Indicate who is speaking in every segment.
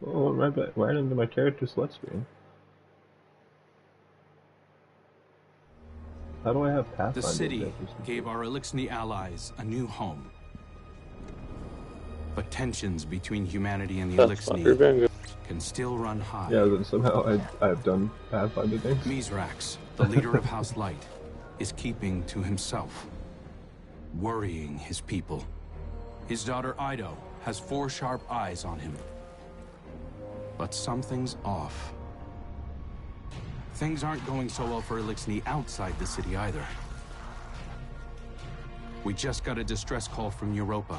Speaker 1: Oh, right back, right into my character select screen. How do I have
Speaker 2: The
Speaker 1: Pathfinder
Speaker 2: city
Speaker 1: objectives?
Speaker 2: gave our Elixni allies a new home. But tensions between humanity and the
Speaker 3: Pathfinder
Speaker 2: Elixni
Speaker 3: Vanguard.
Speaker 2: can still run high.
Speaker 1: Yeah, then somehow I've done Pathfinder things.
Speaker 2: Mizrax, the leader of House Light, is keeping to himself, worrying his people. His daughter Ido has 4 sharp eyes on him. But something's off. Things aren't going so well for Elixni outside the city either. We just got a distress call from Europa.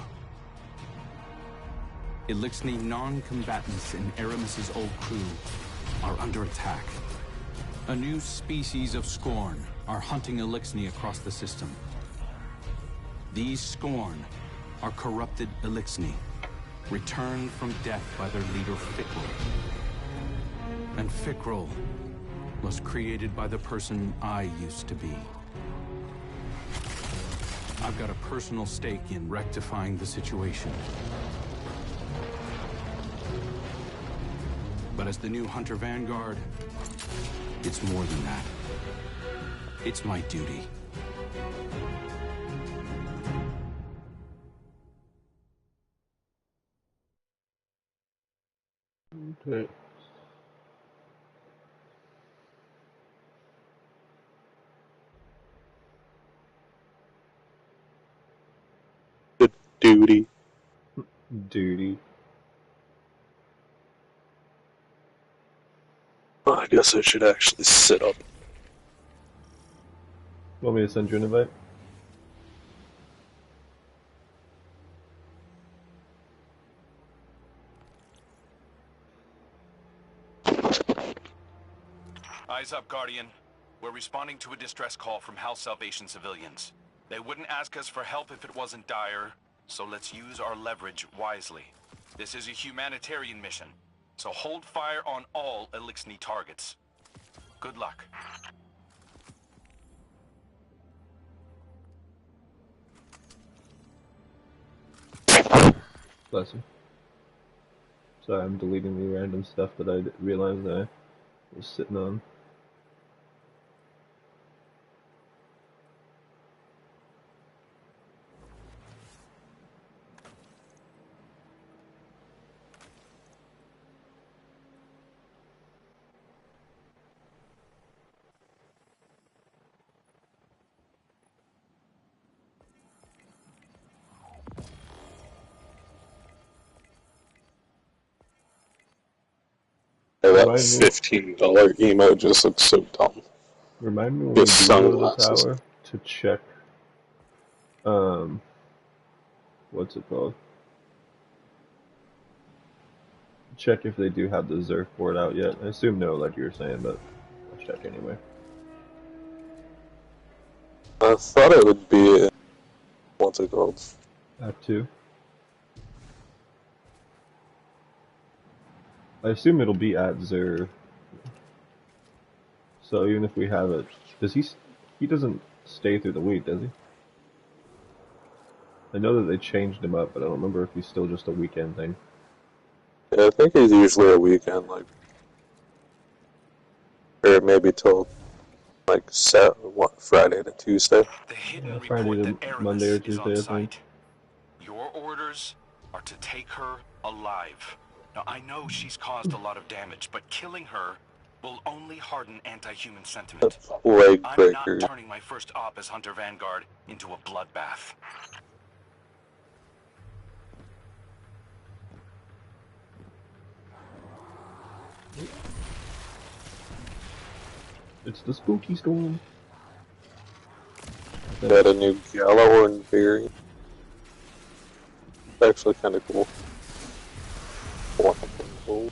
Speaker 2: Elixni non-combatants in Aramis's old crew are under attack. A new species of Scorn are hunting Elixni across the system. These Scorn are corrupted Elixni, returned from death by their leader Fikrul. And Fikrul was created by the person I used to be. I've got a personal stake in rectifying the situation. But as the new Hunter Vanguard, it's more than that. It's my duty.
Speaker 1: Okay.
Speaker 3: The duty.
Speaker 1: Duty.
Speaker 3: Oh, I guess I should actually sit up.
Speaker 1: Want me to send you an invite?
Speaker 4: Eyes up, Guardian. We're responding to a distress call from House Salvation civilians. They wouldn't ask us for help if it wasn't dire, so let's use our leverage wisely. This is a humanitarian mission, so hold fire on all Elixni targets. Good luck.
Speaker 1: Bless you. Sorry, I'm deleting the random stuff that I realized I was sitting on.
Speaker 3: That
Speaker 1: Remind me,
Speaker 3: $15 emote just looks so dumb.
Speaker 1: remind me when
Speaker 3: With
Speaker 1: we do go to the
Speaker 3: sunglasses.
Speaker 1: tower to check, what's it called? Check if they do have the Zerf board out yet. I assume no, like you were saying, but I'll check anyway.
Speaker 3: I thought it would be, what's it called?
Speaker 1: Act 2. I assume it'll be at Zer. So even if we have it, does he doesn't stay through the week, does he? I know that they changed him up, but I don't remember if he's still just a weekend thing.
Speaker 3: Yeah, I think it's usually a weekend, like, or maybe till, like, Friday to Tuesday.
Speaker 4: The hidden
Speaker 1: Yeah, Friday
Speaker 4: report
Speaker 1: to
Speaker 4: that
Speaker 1: Monday or
Speaker 4: Aramis is
Speaker 1: Tuesday,
Speaker 4: on
Speaker 1: I think.
Speaker 4: site. Your orders are to take her alive. Now, I know she's caused a lot of damage, but killing her will only harden anti-human sentiment.
Speaker 3: Plague
Speaker 4: I'm not
Speaker 3: breaker.
Speaker 4: turning my first op as Hunter Vanguard into a bloodbath.
Speaker 1: It's the spooky storm.
Speaker 3: Got a new Gallahorn variant. It's actually kind of cool. Cool.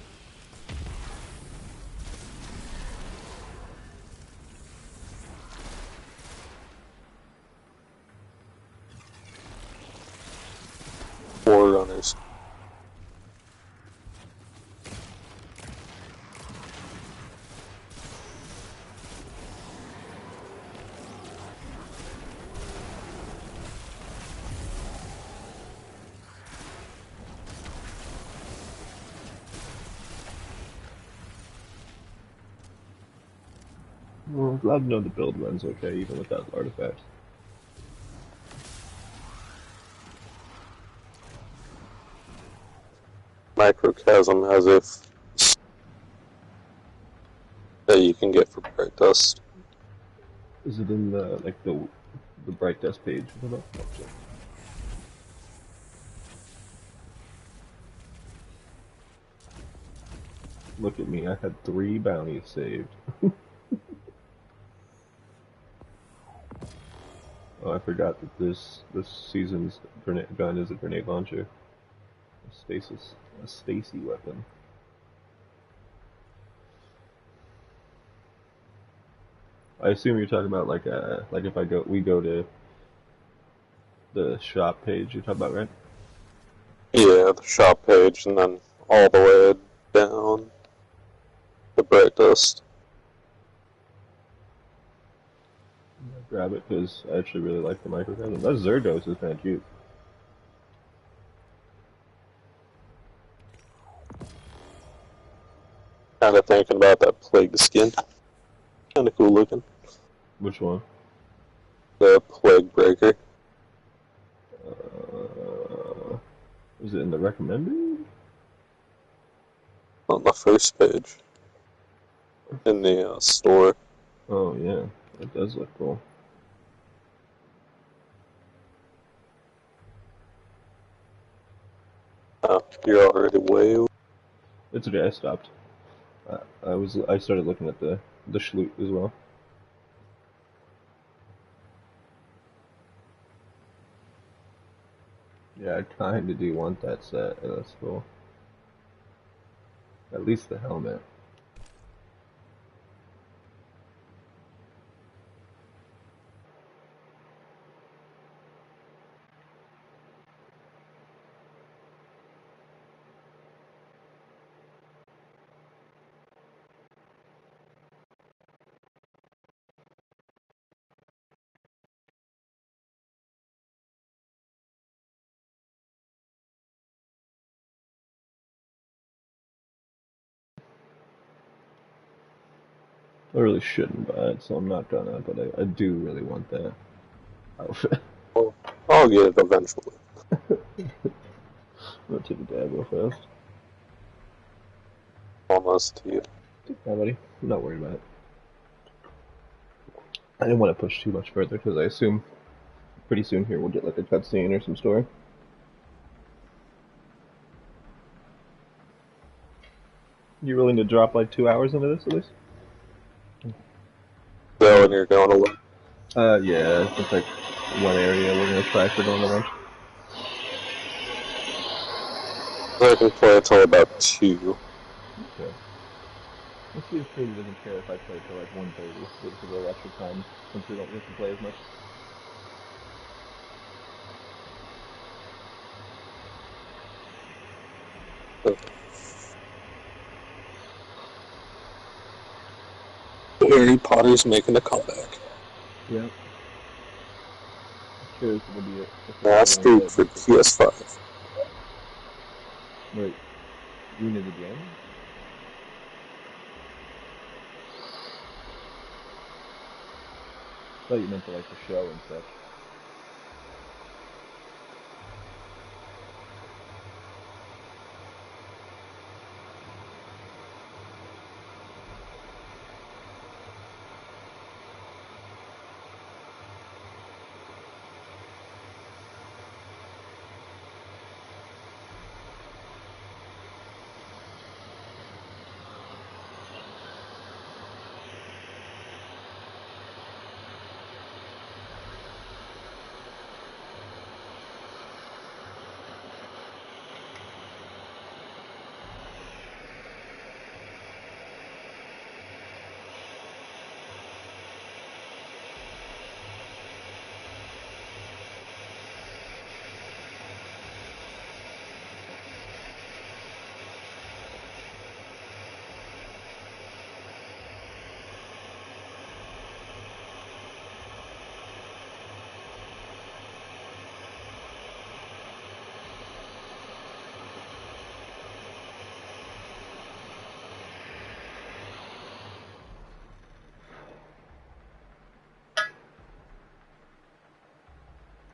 Speaker 3: Forerunners.
Speaker 1: Well, I'm glad to know the build runs okay, even without artifacts.
Speaker 3: Microcosm has a that you can get for bright dust.
Speaker 1: Is it in the the bright dust page? I don't know. Oh, shit. Look at me, I had 3 bounties saved. Oh, I forgot that this season's gun is a grenade launcher. A Stacy weapon. I assume you're talking about like if we go to the shop page you're talking about, right?
Speaker 3: Yeah, the shop page, and then all the way down the bright dust.
Speaker 1: Grab it because I actually really like the microcosm. That Zerdos is kind of cute.
Speaker 3: Kind of thinking about that plague skin. Kind of cool looking.
Speaker 1: Which one?
Speaker 3: The plague breaker.
Speaker 1: Is it in the recommended?
Speaker 3: On the first page. In the store.
Speaker 1: Oh yeah, it does look cool.
Speaker 3: Oh, you're already way over.
Speaker 1: It's okay. I stopped. I started looking at the Schloot as well. Yeah, I kind of do want that set. Yeah, that's cool. At least the helmet. I really shouldn't buy it, so I'm not gonna. But I do really want that outfit.
Speaker 3: Well, I'll get it eventually.
Speaker 1: I'm gonna take a dab real fast.
Speaker 3: Almost to you.
Speaker 1: Yeah, buddy. I'm not worried about it. I didn't want to push too much further because I assume pretty soon here we'll get like a cutscene or some story. You willing to drop like 2 hours into this at least?
Speaker 3: So when you're going to look.
Speaker 1: Yeah, it's like one area we're gonna try for going around.
Speaker 3: I can play until about 2.
Speaker 1: Okay. Let's see if Katie doesn't care if I play till like 1:30, with a little extra time since we don't get to play as much.
Speaker 3: Harry Potter's making a comeback.
Speaker 1: Yeah. Curious if it'll be it.
Speaker 3: Mastered for PS5.
Speaker 1: Wait, you need the game? I thought you meant for like the show and such.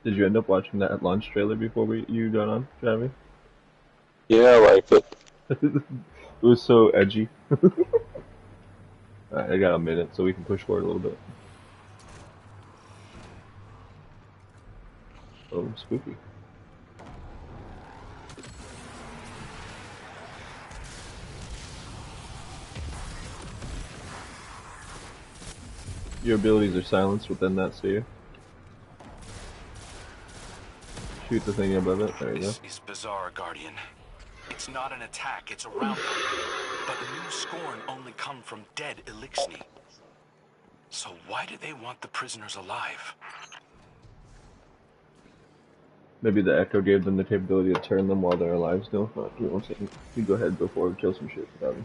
Speaker 1: Did you end up watching that launch trailer before you got on, Javi?
Speaker 3: Yeah, I like it.
Speaker 1: It was so edgy. Alright, I got a minute, so we can push forward a little bit. Oh, spooky. Your abilities are silenced within that sphere. Shoot the thing above it. There you go.
Speaker 4: This is bizarre, Guardian. It's not an attack, it's a roundup. But new Scorn only come from dead Elixni. So why do they want the prisoners alive?
Speaker 1: Maybe the Echo gave them the capability to turn them while they're alive still. Give me one second. You go ahead, go forward, kill some shit, Javi.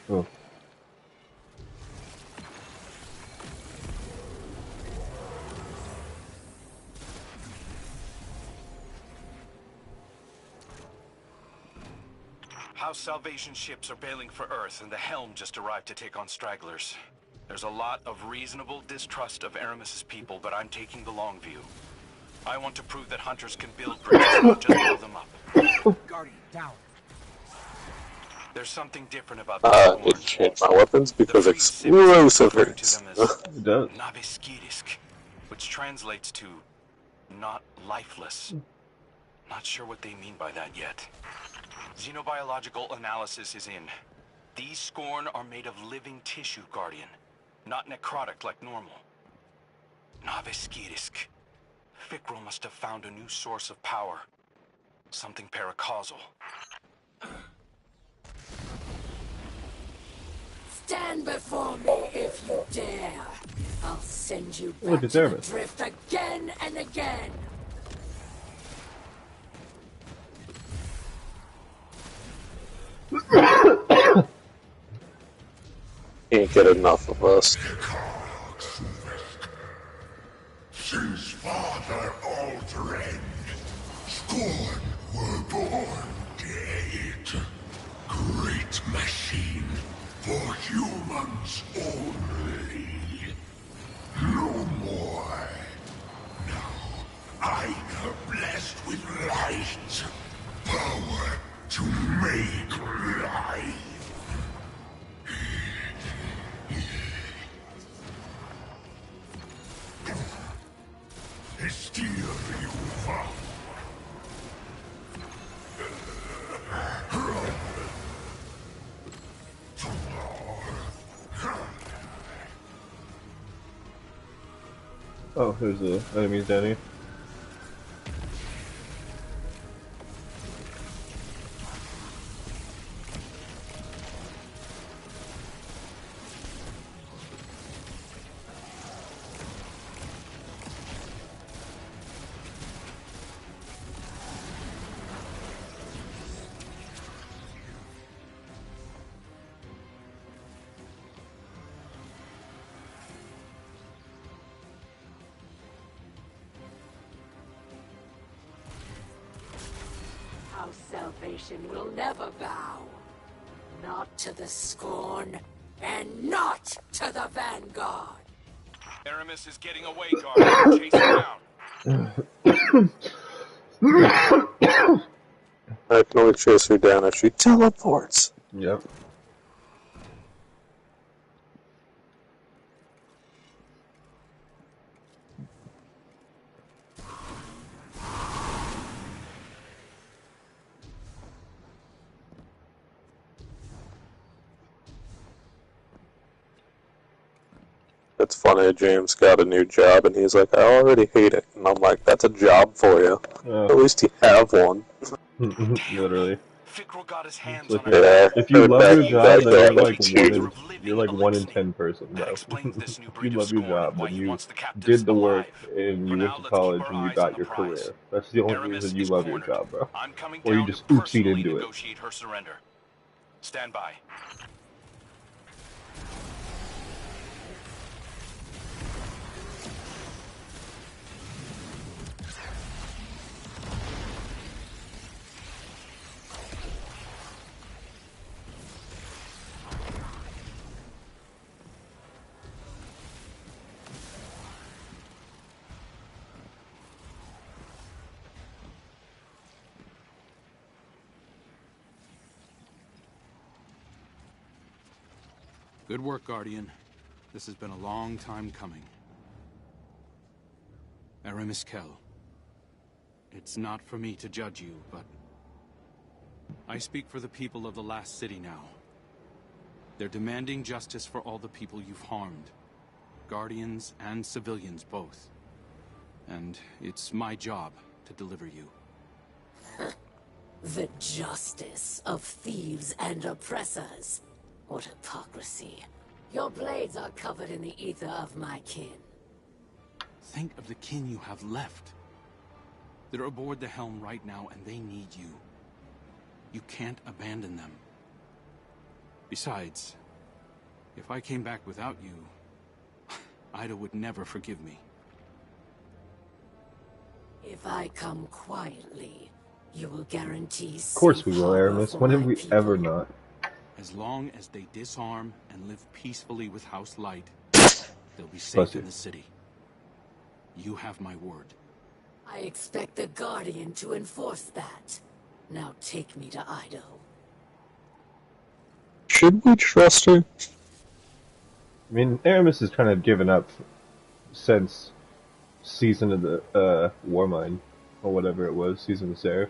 Speaker 1: Oh.
Speaker 4: House Salvation ships are bailing for Earth, and the Helm just arrived to take on stragglers. There's a lot of reasonable distrust of Aramis's people, but I'm taking the long view. I want to prove that hunters can build bridges, not just blow them up.
Speaker 5: Guardian, down.
Speaker 4: There's something different about
Speaker 3: I
Speaker 4: the
Speaker 3: need
Speaker 4: Scorn.
Speaker 3: to change my weapons
Speaker 4: The
Speaker 3: because
Speaker 4: Free
Speaker 3: explosive
Speaker 4: referring
Speaker 3: hurts.
Speaker 4: to them as
Speaker 1: It does.
Speaker 4: Naviskirisk, which translates to not lifeless. Not sure what they mean by that yet. Xenobiological analysis is in. These Scorn are made of living tissue, Guardian. Not necrotic like normal. Naviskirisk. Fikril must have found a new source of power. Something paracausal.
Speaker 6: Stand before me if you dare. I'll send you
Speaker 1: Look
Speaker 6: back
Speaker 1: at
Speaker 6: to the
Speaker 1: Aramis.
Speaker 6: drift again and again.
Speaker 3: Can't get enough of us.
Speaker 7: Since Father Altered, Scorn were born dead. Great machine for humans only. No more. Now I am blessed with light. Power to make life. Hysteria.
Speaker 1: Oh, there's the enemies down here.
Speaker 6: House Salvation will never bow. Not to the Scorn, and not to the Vanguard.
Speaker 4: Aramis is getting away, Guardian. Chase her down.
Speaker 3: I can only chase her down if she teleports.
Speaker 1: Yep.
Speaker 3: it's funny, James got a new job, and he's like, I already hate it. And I'm like, that's a job for you. At least you have one.
Speaker 1: Literally.
Speaker 4: Fikrul got his
Speaker 1: It's
Speaker 4: hands
Speaker 1: like
Speaker 4: on a
Speaker 3: Yeah,
Speaker 1: if you
Speaker 3: heard
Speaker 1: love
Speaker 3: that
Speaker 1: your
Speaker 3: you
Speaker 1: job,
Speaker 3: guys
Speaker 1: then
Speaker 3: got
Speaker 1: you're
Speaker 3: like
Speaker 1: like
Speaker 3: two.
Speaker 1: one in 10 person,
Speaker 4: That
Speaker 1: bro.
Speaker 4: explains this new
Speaker 1: If you
Speaker 4: breed of
Speaker 1: love your
Speaker 4: Scorn
Speaker 1: job,
Speaker 4: and why
Speaker 1: then
Speaker 4: he
Speaker 1: you
Speaker 4: wants the captives
Speaker 1: did the work
Speaker 4: alive.
Speaker 1: and
Speaker 4: For
Speaker 1: you went
Speaker 4: now,
Speaker 1: to
Speaker 4: let's keep
Speaker 1: college
Speaker 4: our
Speaker 1: and you
Speaker 4: eyes on
Speaker 1: got
Speaker 4: the
Speaker 1: your
Speaker 4: prize.
Speaker 1: career. That's the only
Speaker 4: Aramis
Speaker 1: reason you
Speaker 4: is
Speaker 1: love your
Speaker 4: cornered.
Speaker 1: job, bro.
Speaker 4: I'm coming
Speaker 1: Or you
Speaker 4: down to
Speaker 1: just oopsied
Speaker 4: personally
Speaker 1: into it.
Speaker 4: negotiate her surrender. Stand by.
Speaker 2: Good work, Guardian. This has been a long time coming. Aramis Kell. It's not for me to judge you, but I speak for the people of the last city now. They're demanding justice for all the people you've harmed. Guardians and civilians both. And it's my job to deliver you.
Speaker 6: The justice of thieves and oppressors. What hypocrisy. Your blades are covered in the ether of my kin.
Speaker 2: Think of the kin you have left. They're aboard the helm right now, and they need you. You can't abandon them. Besides, if I came back without you, Ida would never forgive me.
Speaker 6: If I come quietly, you will guarantee
Speaker 1: Of course we
Speaker 6: safe
Speaker 1: will,
Speaker 6: harbor
Speaker 1: Aramis.
Speaker 6: for
Speaker 1: When have
Speaker 6: my
Speaker 1: we
Speaker 6: people.
Speaker 1: ever not?
Speaker 2: As long as they disarm and live peacefully with House Light, they'll be safe
Speaker 1: Bless you.
Speaker 2: in the city. You have my word.
Speaker 6: I expect the Guardian to enforce that. Now take me to Ido.
Speaker 3: Should we trust her?
Speaker 1: I mean, Aramis has kind of given up since Season of the Warmind, or whatever it was, Season of the Seraph.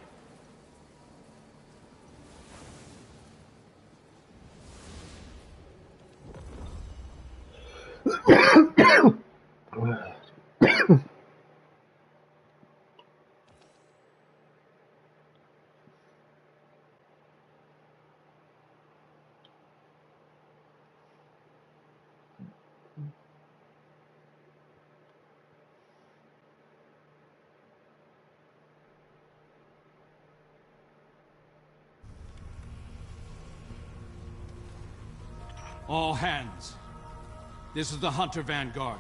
Speaker 2: All hands. This is the Hunter Vanguard.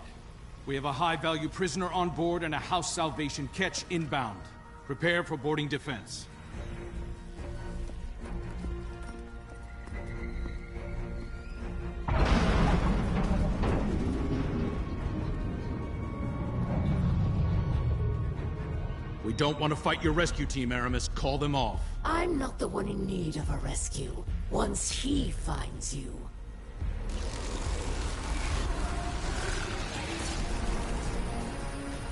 Speaker 2: We have a high-value prisoner on board and a House Salvation catch inbound. Prepare for boarding defense. We don't want to fight your rescue team, Aramis. Call them off.
Speaker 6: I'm not the one in need of a rescue. Once he finds you.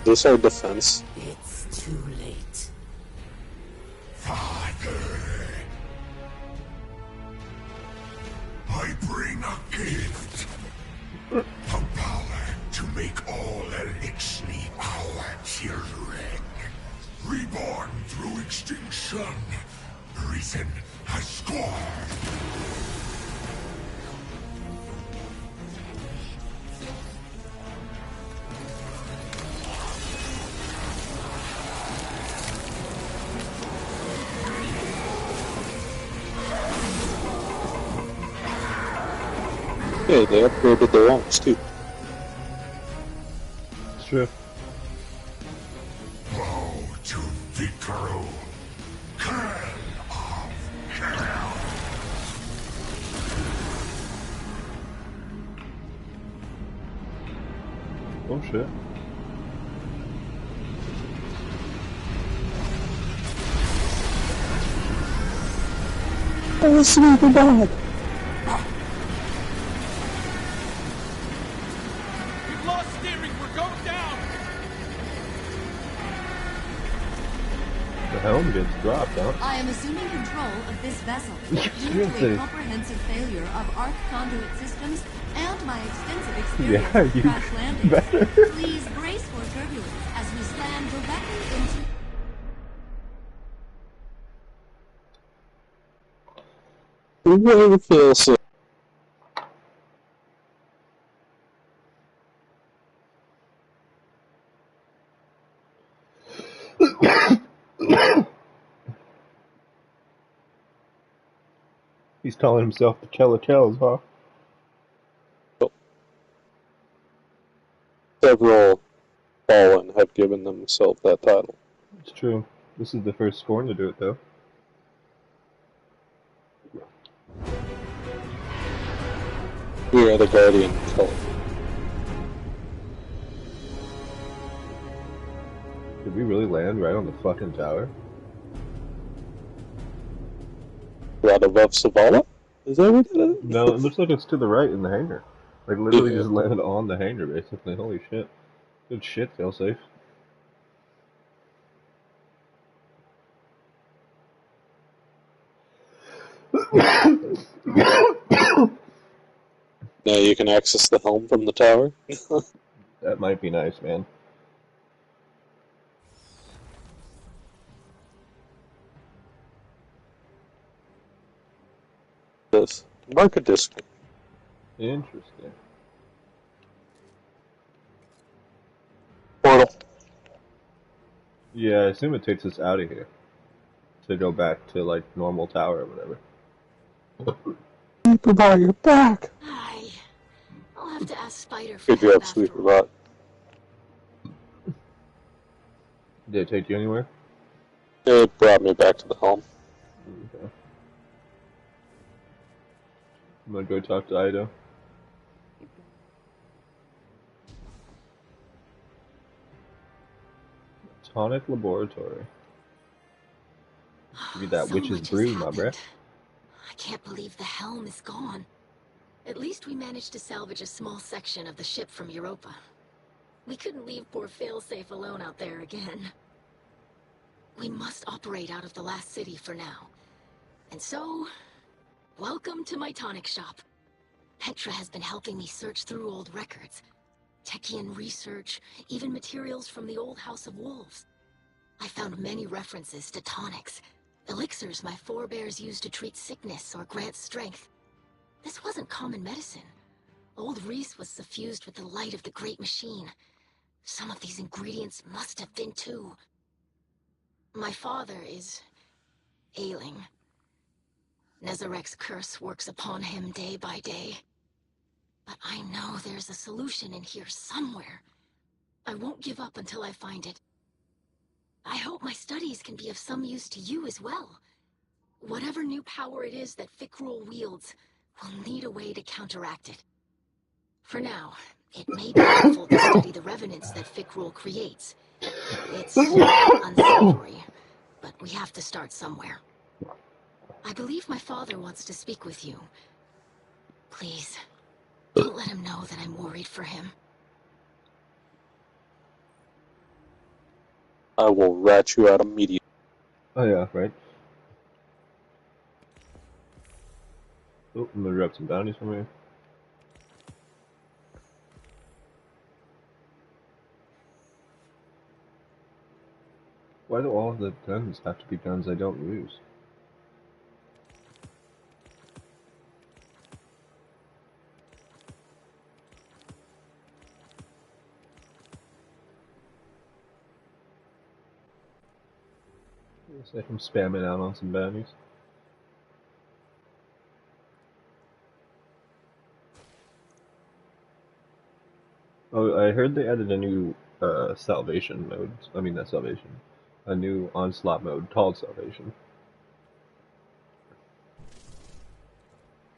Speaker 3: Is this our defense?
Speaker 6: It's too late.
Speaker 7: Father, I bring a gift. The power to make all Elixni our children. Reborn through extinction. Reason has scored.
Speaker 3: Yeah, they upgraded their arms too.
Speaker 1: It's true.
Speaker 7: Bow to Vicaro, Khan of Hell.
Speaker 1: Oh shit.
Speaker 3: Oh, super bad.
Speaker 2: We've lost steering. We're going down.
Speaker 1: The helm gets dropped, huh?
Speaker 5: I am assuming control of this vessel due to a
Speaker 1: Seriously.
Speaker 5: comprehensive failure of arc conduit systems and my extensive experience
Speaker 1: Yeah,
Speaker 5: with
Speaker 1: you
Speaker 5: crash landings.
Speaker 1: better.
Speaker 5: Please brace for turbulence as we slam directly into...
Speaker 3: Way feel so.
Speaker 1: He's calling himself the Killer Kells, huh?
Speaker 3: Several fallen have given themselves that title.
Speaker 1: It's true. This is the first Scorn to do it, though.
Speaker 3: We are the Guardian Color.
Speaker 1: Did we really land right on the fucking tower?
Speaker 3: Right above Savala? Is that what it is?
Speaker 1: No, it looks like it's to the right in the hangar. Like, literally
Speaker 3: Yeah.
Speaker 1: just landed on the hangar, basically. Holy shit. Good shit, failsafe.
Speaker 3: Now you can access the helm from the tower.
Speaker 1: That might be nice, man.
Speaker 3: This market disc.
Speaker 1: Interesting.
Speaker 3: Portal.
Speaker 1: Yeah, I assume it takes us out of here. To go back to, like, normal tower or whatever.
Speaker 3: Superbot, you're back!
Speaker 6: I'll have to ask Spider for
Speaker 3: Good
Speaker 6: help
Speaker 3: job,
Speaker 6: after all.
Speaker 3: Superbot.
Speaker 1: Did it take you anywhere?
Speaker 3: It brought me back to the helm.
Speaker 1: Okay. I'm gonna go talk to Ido. Tonic Laboratory. Give me that
Speaker 6: So
Speaker 1: witch's
Speaker 6: much has
Speaker 1: brew, my bruh.
Speaker 6: happened. I can't believe the helm is gone. At least we managed to salvage a small section of the ship from Europa. We couldn't leave poor Failsafe alone out there again. We must operate out of the last city for now. And so, welcome to my tonic shop. Petra has been helping me search through old records. Techian research, even materials from the old House of Wolves. I found many references to tonics, elixirs my forebears used to treat sickness or grant strength. This wasn't common medicine. Old Reese was suffused with the light of the Great Machine. Some of these ingredients must have been too. My father is ailing. Nezarek's curse works upon him day by day. But I know there's a solution in here somewhere. I won't give up until I find it. I hope my studies can be of some use to you as well. Whatever new power it is that Fikrul wields, we'll need a way to counteract it. For now, it may be helpful to study the revenants that Fikrul creates. It's unsavory, but we have to start somewhere. I believe my father wants to speak with you. Please, don't let him know that I'm worried for him.
Speaker 3: I will rat you out immediately.
Speaker 1: Oh yeah, right. Oh, I'm gonna grab some bounties from here. Why do all of the guns have to be guns I don't use? Looks like I'm spamming out on some bounties. Oh, I heard they added a new salvation mode. I mean, not salvation. A new onslaught mode called salvation.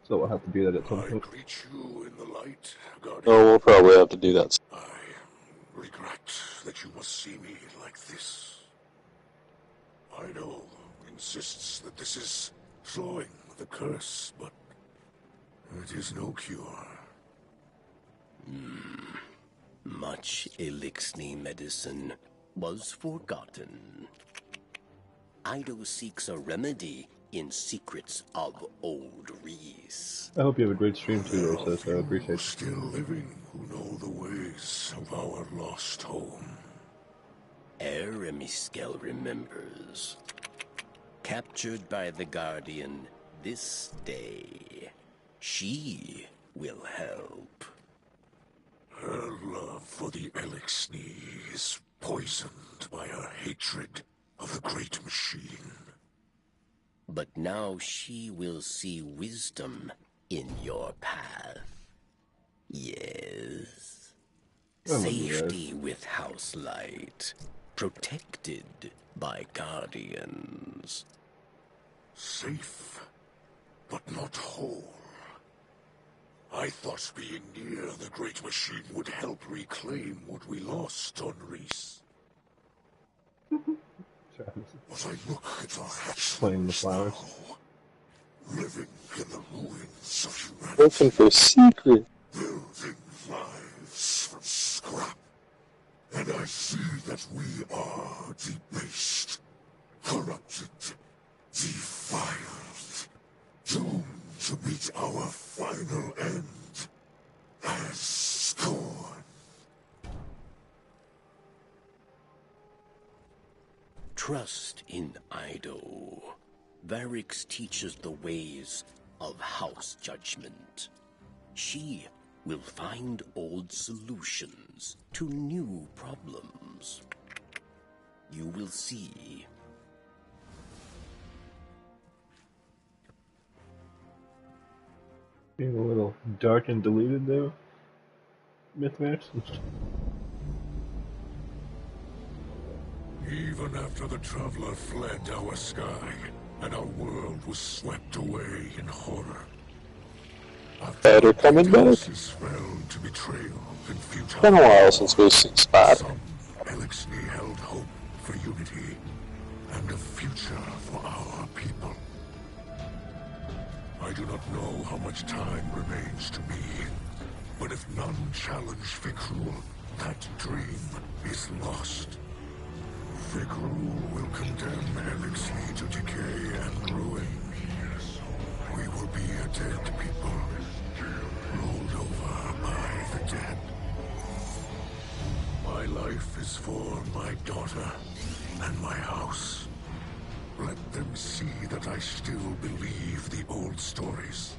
Speaker 1: So we'll have to do that at some
Speaker 7: I
Speaker 1: point.
Speaker 7: greet you in the light, Guardian.
Speaker 3: Oh, we'll probably have to do that.
Speaker 7: I regret that you must see me like this. Ido insists that this is throwing the curse, but it is no cure.
Speaker 8: Much elixir medicine was forgotten. Ido seeks a remedy in secrets of old Reese.
Speaker 1: I hope you have a great stream too,
Speaker 7: There
Speaker 1: there,
Speaker 7: are
Speaker 1: so I
Speaker 7: few
Speaker 1: appreciate it.
Speaker 7: still living who know the ways of our lost home.
Speaker 8: Eremiskel remembers. Captured by the Guardian this day, she will help.
Speaker 7: Her love for the Elixni is poisoned by her hatred of the great machine.
Speaker 8: But now she will see wisdom in your path. Yes. Safety with House Light. Protected by Guardians.
Speaker 7: Safe, but not whole. I thought being near the great machine would help reclaim what we lost on Reese. But I look at the
Speaker 1: Playing the
Speaker 7: hatchlings
Speaker 1: flowers.
Speaker 7: now, living in the ruins of humanity.
Speaker 3: Looking for secret.
Speaker 7: Building lives from scrap. And I see that we are debased, corrupted, defiled, doomed to meet our final end as scorn.
Speaker 8: Trust in Ido. Varix teaches the ways of House Judgment. She will find old solutions to new problems. You will see.
Speaker 1: Being a little dark and deleted there, Mythmax.
Speaker 7: Even after the Traveler fled our sky, and our world was swept away in horror.
Speaker 3: Better coming back.
Speaker 7: Fell to betrayal and futile.
Speaker 3: Been a while since we've seen Spot.
Speaker 7: Some Elixni held hope for unity and a future for our people. I do not know how much time remains to me, but if none challenge Fikrul, that dream is lost. Fikrul will condemn Elixni to decay and ruin. We will be a dead people, rolled over by the dead. My life is for my daughter and my house. Let them see that I still believe the old stories.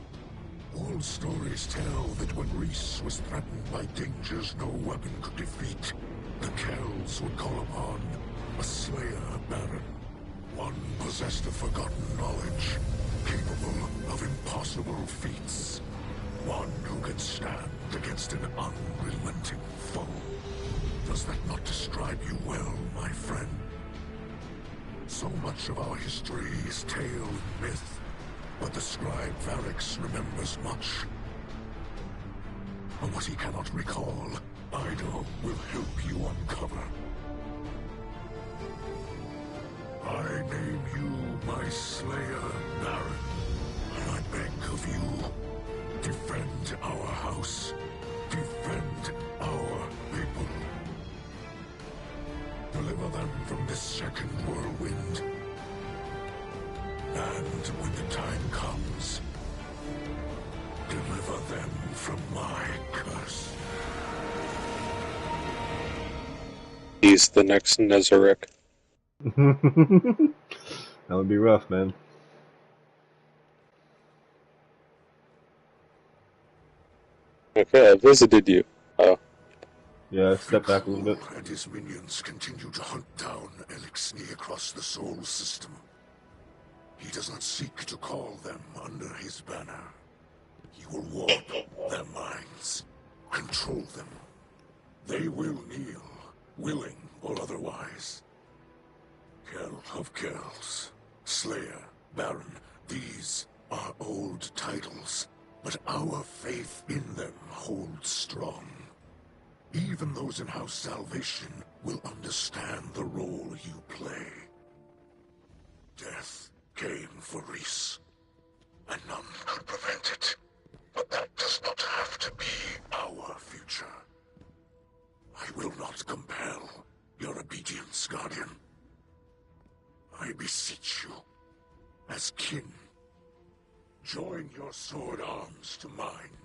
Speaker 7: Old stories tell that when Reese was threatened by dangers no weapon could defeat, the Kells would call upon a Slayer Baron. One possessed of forgotten knowledge, capable of impossible feats. One who can stand against an unrelenting foe. Does that not describe you well, my friend? So much of our history is tale and myth, but the scribe Varix remembers much. But what he cannot recall, Ido will help you uncover. I name you my Slayer Baron, and I beg of you, defend our house, defend our people. Deliver them from this second whirlwind. And when the time comes, deliver them from my curse.
Speaker 3: He's the next Nezarek.
Speaker 1: That would be rough, man.
Speaker 3: Okay, I visited you. Oh.
Speaker 1: Yeah, step back a little bit.
Speaker 7: And his minions continue to hunt down Elixni across the Sol system. He does not seek to call them under his banner. He will warp their minds, control them. They will kneel, willing or otherwise. Kell of Kells, Slayer, Baron, these are old titles, but our faith in them holds strong. Even those in House Salvation will understand the role you play. Death came for Reese, and none could prevent it. But that does not have to be our future. I will not compel your obedience, Guardian. I I beseech you, as kin, join your sword arms to mine.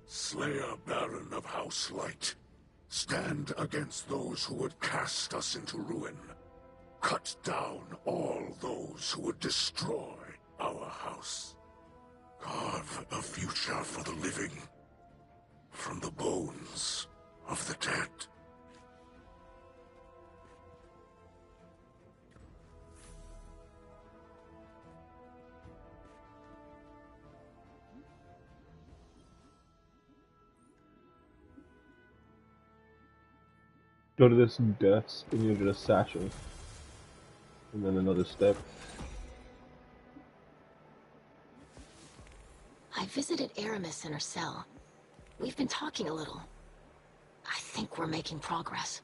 Speaker 7: Slayer Baron of House Light, stand against those who would cast us into ruin. Cut down all those who would destroy our house. Carve a future for the living from the bones of the dead.
Speaker 1: Go to this desk and you'll get a satchel. And then another step.
Speaker 6: I visited Aramis in her cell. We've been talking a little. I think we're making progress.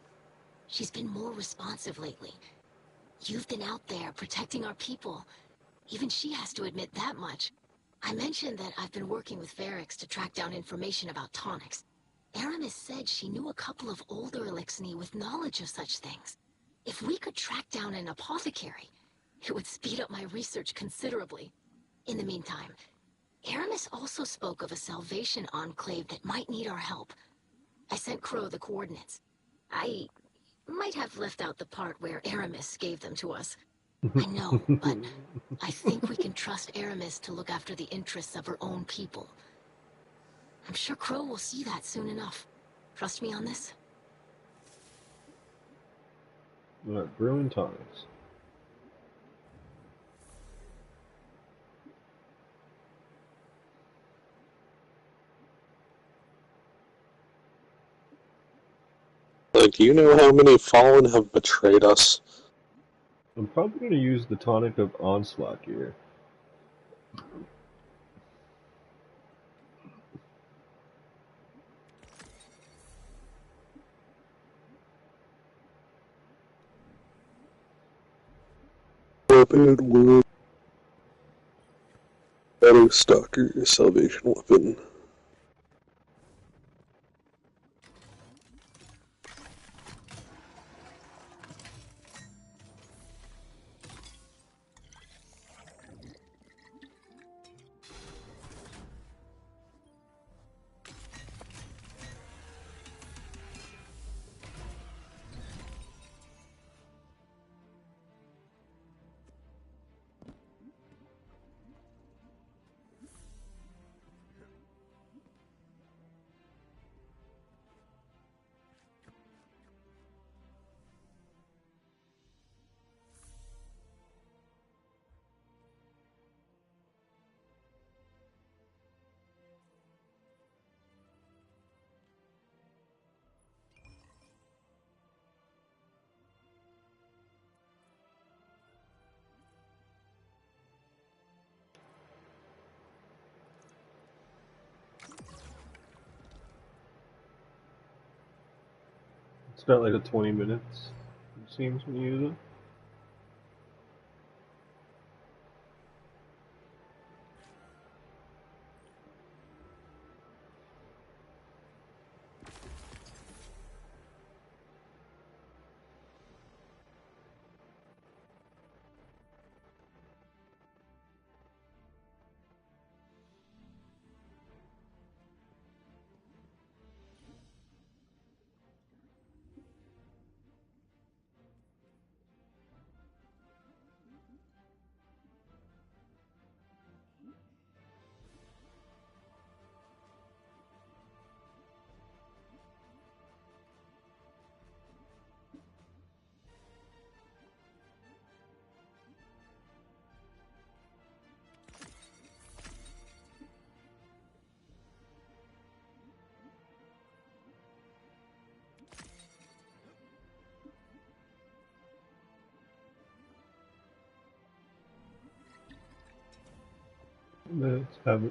Speaker 6: She's been more responsive lately. You've been out there protecting our people. Even she has to admit that much. I mentioned that I've been working with Varix to track down information about tonics. Aramis said she knew a couple of older Elixni with knowledge of such things. If we could track down an apothecary, it would speed up my research considerably. In the meantime, Aramis also spoke of a Salvation Enclave that might need our help. I sent Crow the coordinates. I might have left out the part where Aramis gave them to us. I know, but I think we can trust Aramis to look after the interests of her own people. I'm sure Crow will see that soon enough. Trust me on this?
Speaker 1: Alright, brewing tonics.
Speaker 3: Like, you know how many Fallen have betrayed us?
Speaker 1: I'm probably going to use the tonic of Onslaught here.
Speaker 3: Weapon wound. Shadow Stalker, Salvation Weapon.
Speaker 1: It's got like a 20 minutes, it seems, when you use it.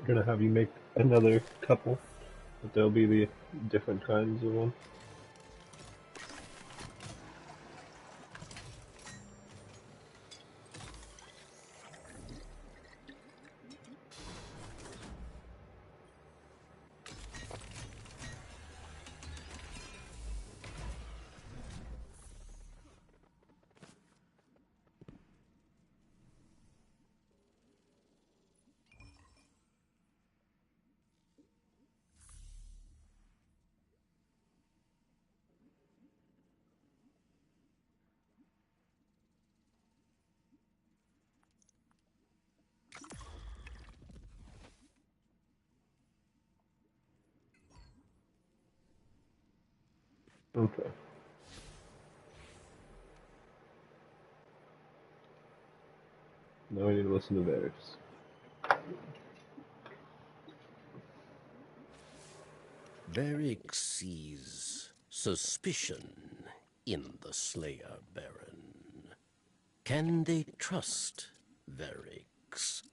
Speaker 1: Gonna have you make another couple, but they'll be the different kinds of one. Okay. Now we need to listen to Varys.
Speaker 8: Varric sees suspicion in the Slayer Baron. Can they trust Varrix?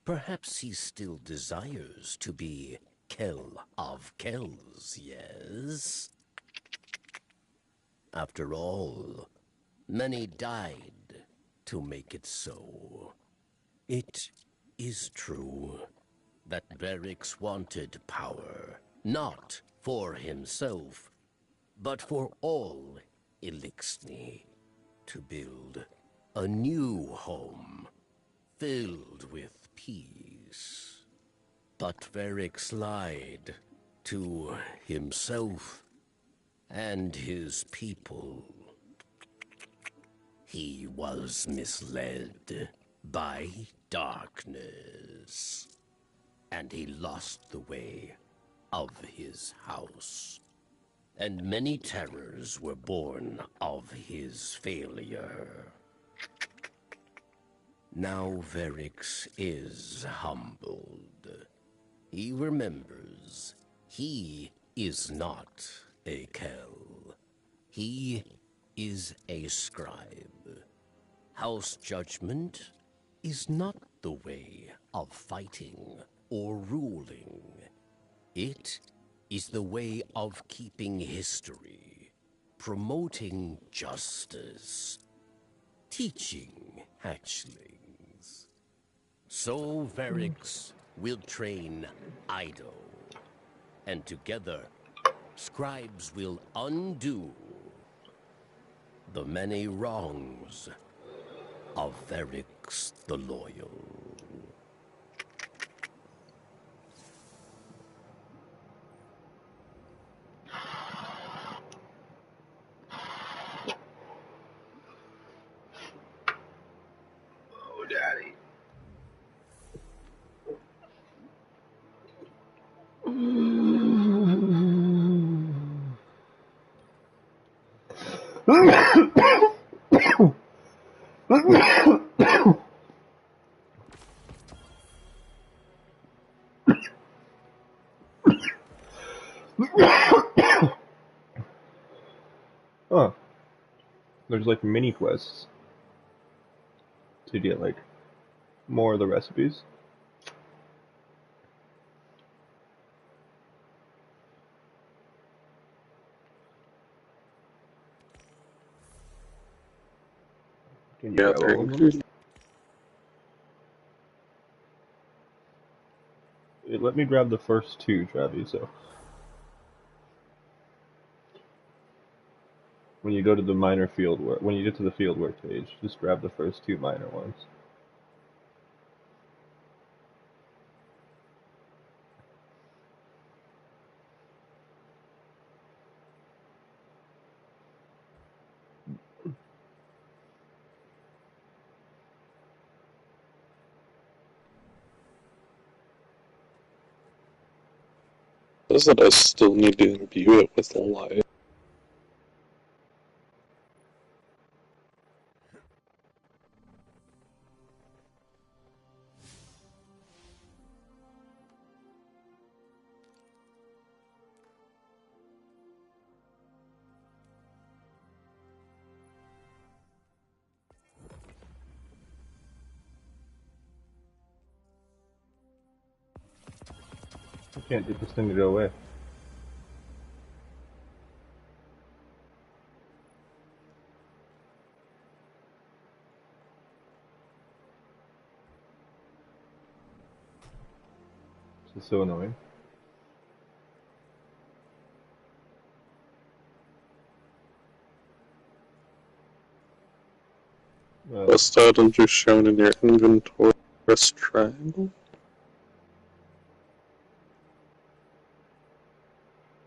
Speaker 8: Perhaps he still desires to be Kell of Kells, yes? After all, many died to make it so. It is true that Varrix wanted power, not for himself, but for all Elixni, to build a new home filled with peace. But Varrix lied to himself and his people. He was misled by darkness, and he lost the way of his house. And many terrors were born of his failure. Now Varrix is humbled. He remembers he is not a Kell. He is a scribe. House judgment is not the way of fighting or ruling. It is the way of keeping history, promoting justice, teaching hatchlings. So Varrix will train Ido, and together, scribes will undo the many wrongs of Varrix the Loyal.
Speaker 1: Oh, Daddy. Oh, there's like mini quests to get like more of the recipes. Can you
Speaker 3: Yeah,
Speaker 1: grab
Speaker 3: they're
Speaker 1: all of them?
Speaker 3: included.
Speaker 1: Let me grab the first two, Travi. So when you go to the minor field work, when you get to the field work page, just grab the first two minor ones.
Speaker 3: Says that I still need to imbue it with light.
Speaker 1: I can't get this thing to go away. This is so annoying.
Speaker 3: Quest items are shown in your inventory. Press triangle.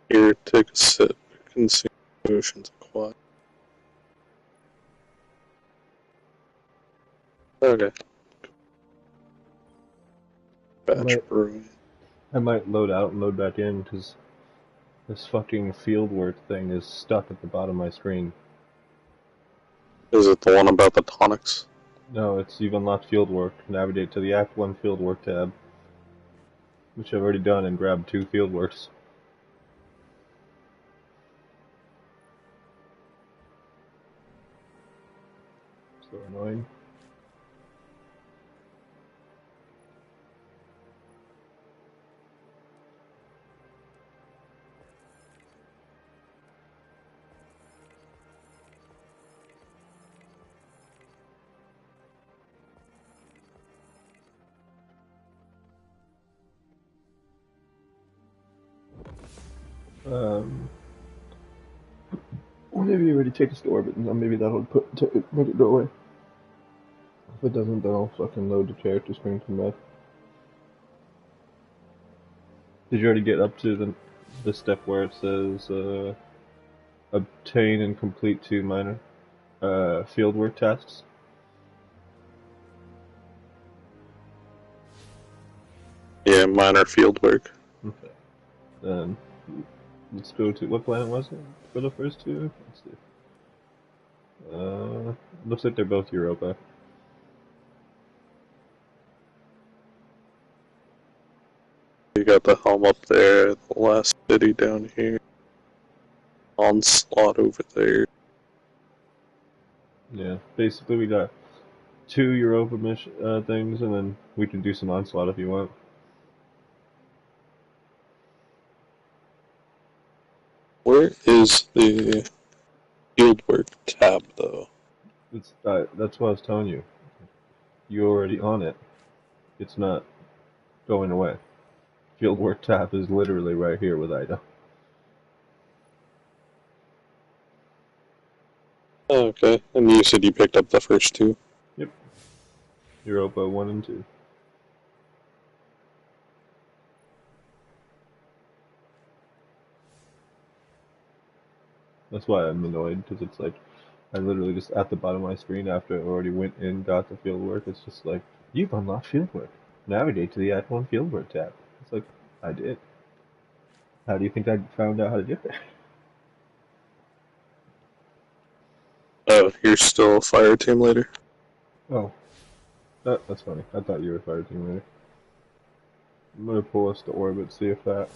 Speaker 3: Here, take a sip. Consume potions acquired. Okay.
Speaker 1: I
Speaker 3: Batch
Speaker 1: might,
Speaker 3: brewing.
Speaker 1: I might load out and load back in because This fucking fieldwork thing is stuck at the bottom of my screen.
Speaker 3: Is it the one about the tonics?
Speaker 1: No, it's you've unlocked fieldwork. Navigate to the Act 1 fieldwork tab, which I've already done, and grab 2 fieldworks. So annoying. Maybe you already take us to orbit, and then maybe that'll make it go away. If it doesn't, then I'll fucking load the character screen from back. Did you already get up to the step where it says obtain and complete 2 minor fieldwork tasks?
Speaker 3: Yeah, minor field work.
Speaker 1: Okay. Then let's go to what planet was it for the first 2? Let's see. Looks like they're both Europa.
Speaker 3: You got the helm up there, the last city down here. Onslaught over there.
Speaker 1: Yeah, basically we got 2 Europa things, and then we can do some Onslaught if you want.
Speaker 3: Where is the fieldwork tab, though?
Speaker 1: It's that's what I was telling you. You're already on it. It's not going away. Fieldwork tab is literally right here with Ida.
Speaker 3: Oh, okay, and you said you picked up the first 2?
Speaker 1: Yep. Europa 1 and 2. That's why I'm annoyed, because it's like, I literally just at the bottom of my screen after I already went in, got the fieldwork, it's just like, you've unlocked fieldwork. Navigate to the Act 1 fieldwork tab. It's like, I did. How do you think I found out how to do it?
Speaker 3: Oh, you're still a fire team leader?
Speaker 1: Oh. That's funny. I thought you were a fire team leader. I'm gonna pull us to orbit, see if that...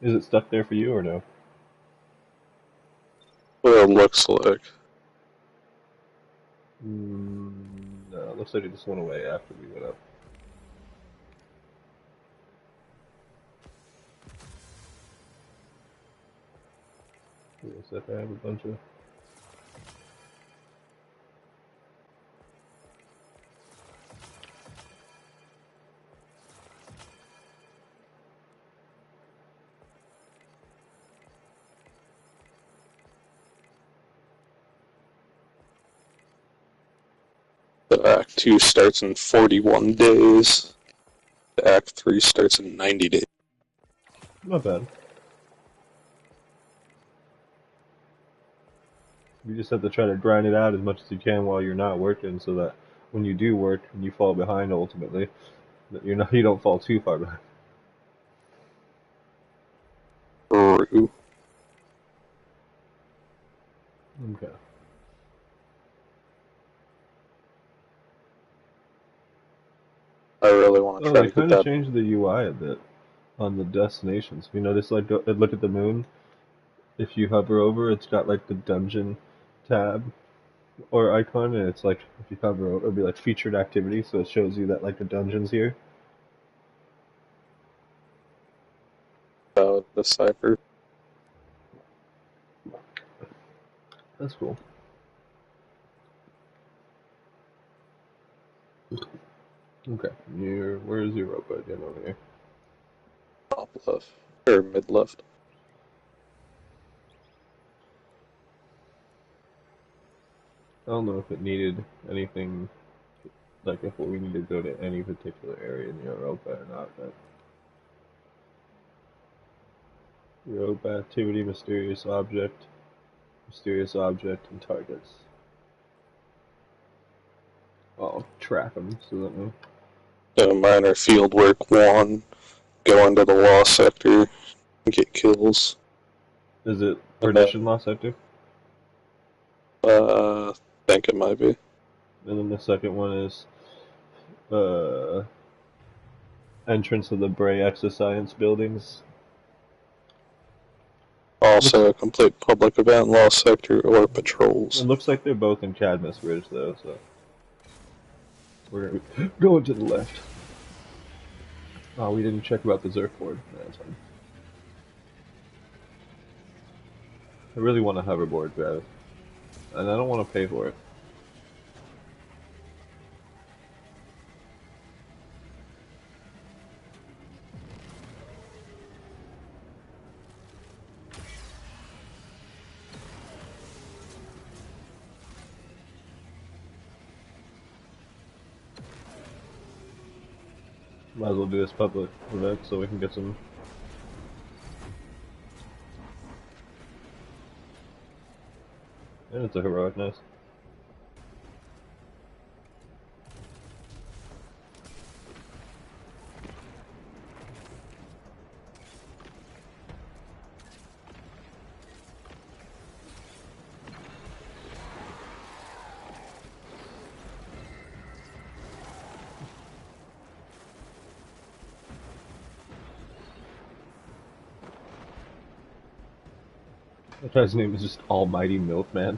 Speaker 1: Is it stuck there for you or no?
Speaker 3: What it looks like.
Speaker 1: No, it looks like it just went away after we went up. Looks like I have a bunch of...
Speaker 3: The Act 2 starts in 41 days. The Act 3 starts in 90 days.
Speaker 1: Not bad. You just have to try to grind it out as much as you can while you're not working, so that when you do work and you fall behind, ultimately, that you don't fall too far behind.
Speaker 3: True.
Speaker 1: Okay.
Speaker 3: I really want to
Speaker 1: Oh,
Speaker 3: try
Speaker 1: they
Speaker 3: to get
Speaker 1: kind of
Speaker 3: that.
Speaker 1: changed the UI a bit on the destinations. You notice, like, look at the moon. If you hover over, it's got like the dungeon tab or icon, and it's like if you hover over, it'll be like featured activity, so it shows you that like the dungeon's here.
Speaker 3: About the cipher.
Speaker 1: That's cool. Okay, where's Europa again over here?
Speaker 3: Top left. Or mid left.
Speaker 1: I don't know if it needed anything, like if we need to go to any particular area in Europa or not, but Europa activity, mysterious object, and targets. I'll track them so that we...
Speaker 3: Minor field work 1. Go into the law sector. get kills.
Speaker 1: Is it Perdition Lost Sector?
Speaker 3: I think it might be.
Speaker 1: And then the second one is entrance of the Bray Exoscience buildings.
Speaker 3: Also a complete public event, Lost Sector, or patrols.
Speaker 1: It looks like they're both in Cadmus Ridge, though, so we're gonna be going to the left. Oh, we didn't check about the Zerf board. That's fine. I really want a hoverboard, Travis, and I don't want to pay for it. Might as well do this public event so we can get some. And it's a heroicness. That guy's name is just Almighty Milkman.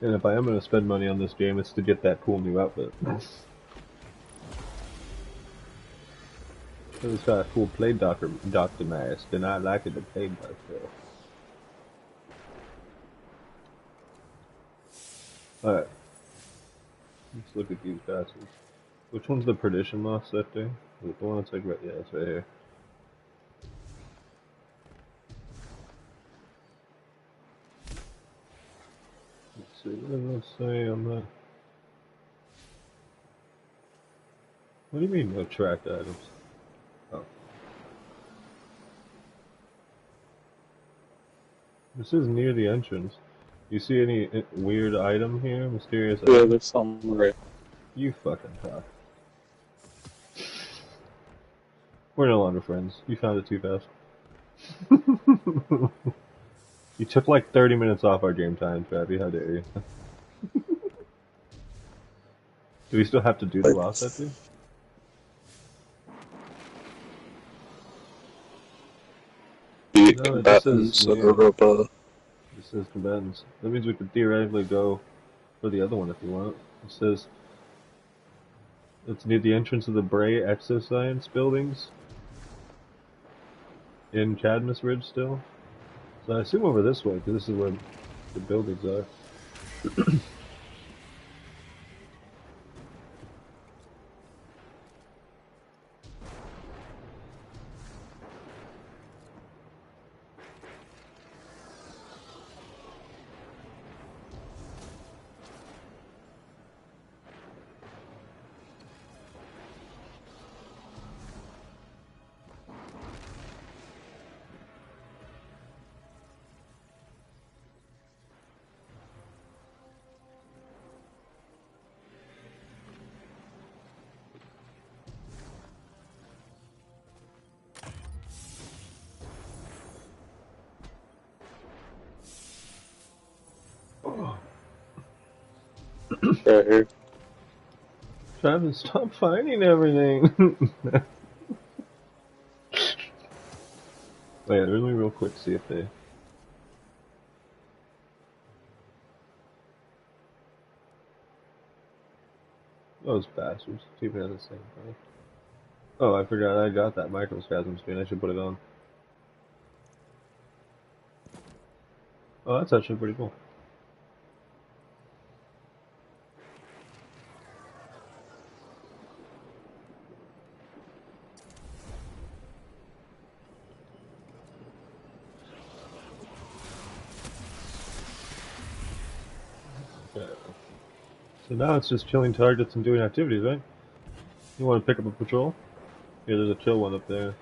Speaker 1: And if I am going to spend money on this game, it's to get that cool new outfit. It's got a cool Plague Doctor mask, and I like it to play myself. Alright. Let's look at these bastards. Which one's the Perdition Lost Sector? Is it the one that's like right? Yeah, it's right here. Let's see, what does it say on that? What do you mean no tracked items? Oh. This is near the entrance. You see any weird item here? Mysterious item?
Speaker 3: Yeah, there's something right.
Speaker 1: You fucking talk. We're no longer friends. You found it too fast. You took like 30 minutes off our game time, Travi. How dare you? Do we still have to do the lost sector?
Speaker 3: Beat
Speaker 1: No,
Speaker 3: combatants in Europa.
Speaker 1: This says combatants. That means we could theoretically go for the other one if you want. It says it's near the entrance of the Bray Exoscience buildings in Cadmus Ridge still. So I assume over this way, because this is where the buildings are.
Speaker 3: Right here.
Speaker 1: Travis, stop finding everything! Wait, let me real quick see if they... Those bastards. Keep it at the same time. Oh, I forgot I got that microspasm screen. I should put it on. Oh, that's actually pretty cool. Okay. So now it's just killing targets and doing activities, right? You want to pick up a patrol? Yeah, there's a chill one up there.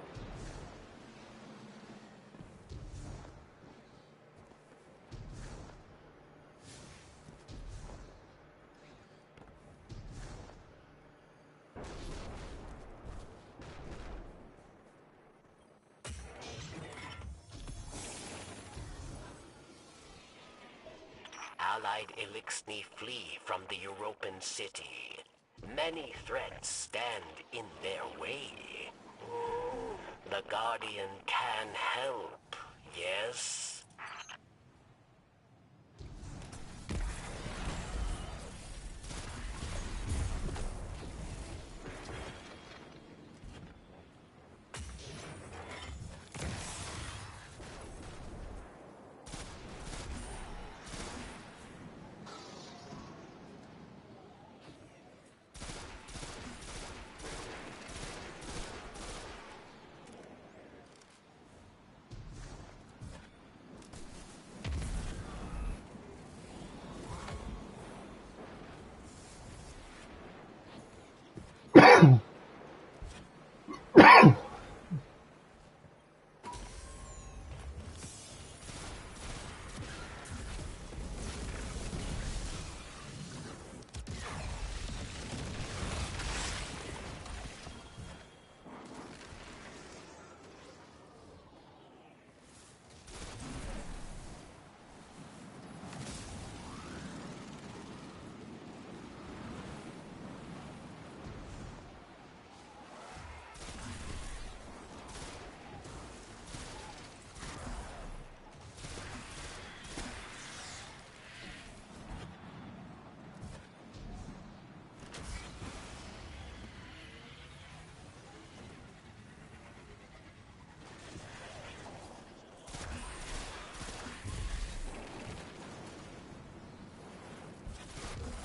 Speaker 8: Allied Elixni flee from the European city. Many threats stand in their way. The Guardian can help, yes?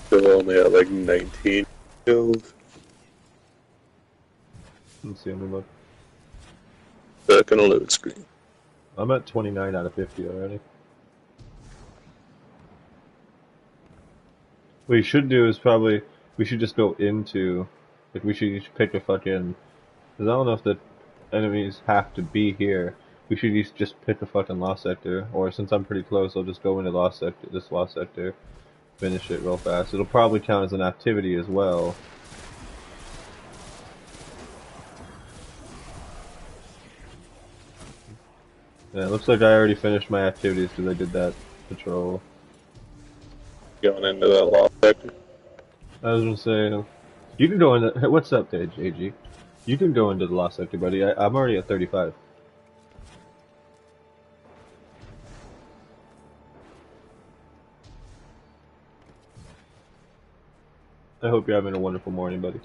Speaker 3: Still only at like 19 kills.
Speaker 1: Let's see, let me look.
Speaker 3: Back on a load screen.
Speaker 1: I'm at 29 out of 50 already. What you should do is probably, we should just go into, like we should each pick a fucking, because I don't know if the enemies have to be here. We should each just pick a fucking lost sector, or since I'm pretty close, I'll just go into lost sector, this lost sector, finish it real fast. It'll probably count as an activity as well. Yeah, it looks like I already finished my activities because I did that patrol.
Speaker 3: Going into that lost sector.
Speaker 1: I was gonna say, you can go into, what's up, AG? You can go into the lost sector, buddy. I'm already at 35. I hope you're having a wonderful morning, buddy.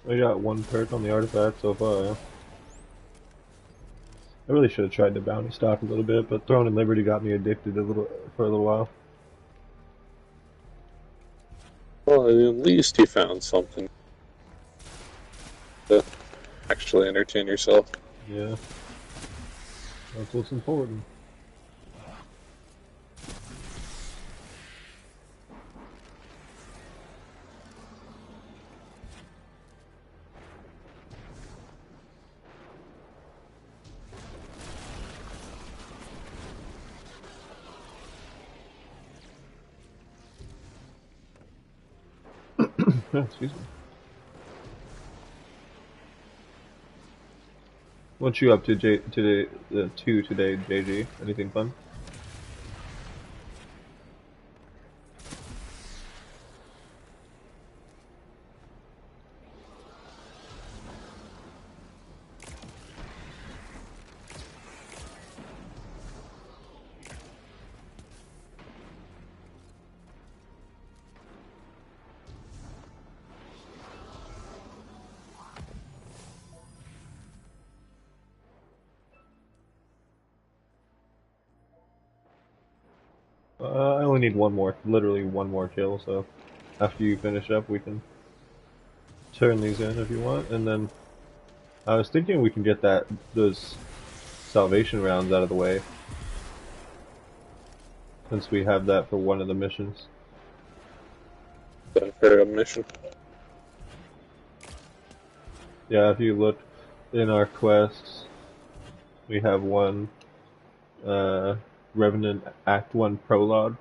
Speaker 1: I got one perk on the artifact so far. I really should have tried the bounty stock a little bit, but Throne and Liberty got me addicted for a little while.
Speaker 3: Well, at least you found something to actually entertain yourself.
Speaker 1: Yeah, that's what's important. Excuse me. What you up to today, JG? Anything fun? only need one more, literally one more kill, so after you finish up, we can turn these in if you want, and then I was thinking we can get those salvation rounds out of the way, since we have that for one of the missions.
Speaker 3: Done for a mission.
Speaker 1: Yeah, if you look in our quests, we have one, Revenant Act I Prologue,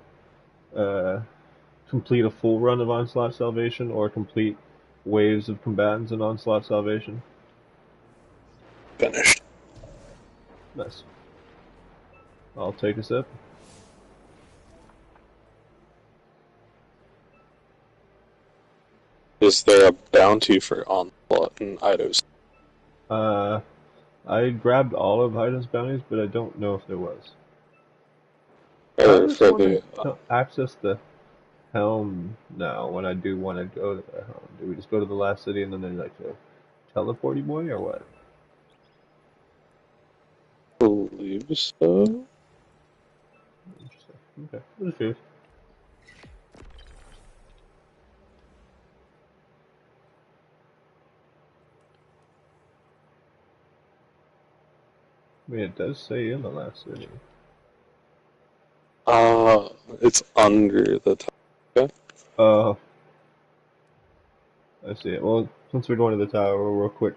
Speaker 1: complete a full run of Onslaught Salvation, or complete waves of combatants in Onslaught Salvation.
Speaker 3: Finished.
Speaker 1: Nice. I'll take a sip.
Speaker 3: Is there a bounty for Onslaught and Idos?
Speaker 1: I grabbed all of Hyden's bounties, but I don't know if there was. I
Speaker 3: Or
Speaker 1: just
Speaker 3: for
Speaker 1: want
Speaker 3: the...
Speaker 1: to access the helm now when I do want to go to the helm. Do we just go to the last city and then there's like a teleporty boy, or what?
Speaker 3: believe so?
Speaker 1: Interesting. Okay, just curious. I mean, it does say in the last city.
Speaker 3: It's under the top. Okay.
Speaker 1: I see it. Well, since we're going to the tower, we'll real quick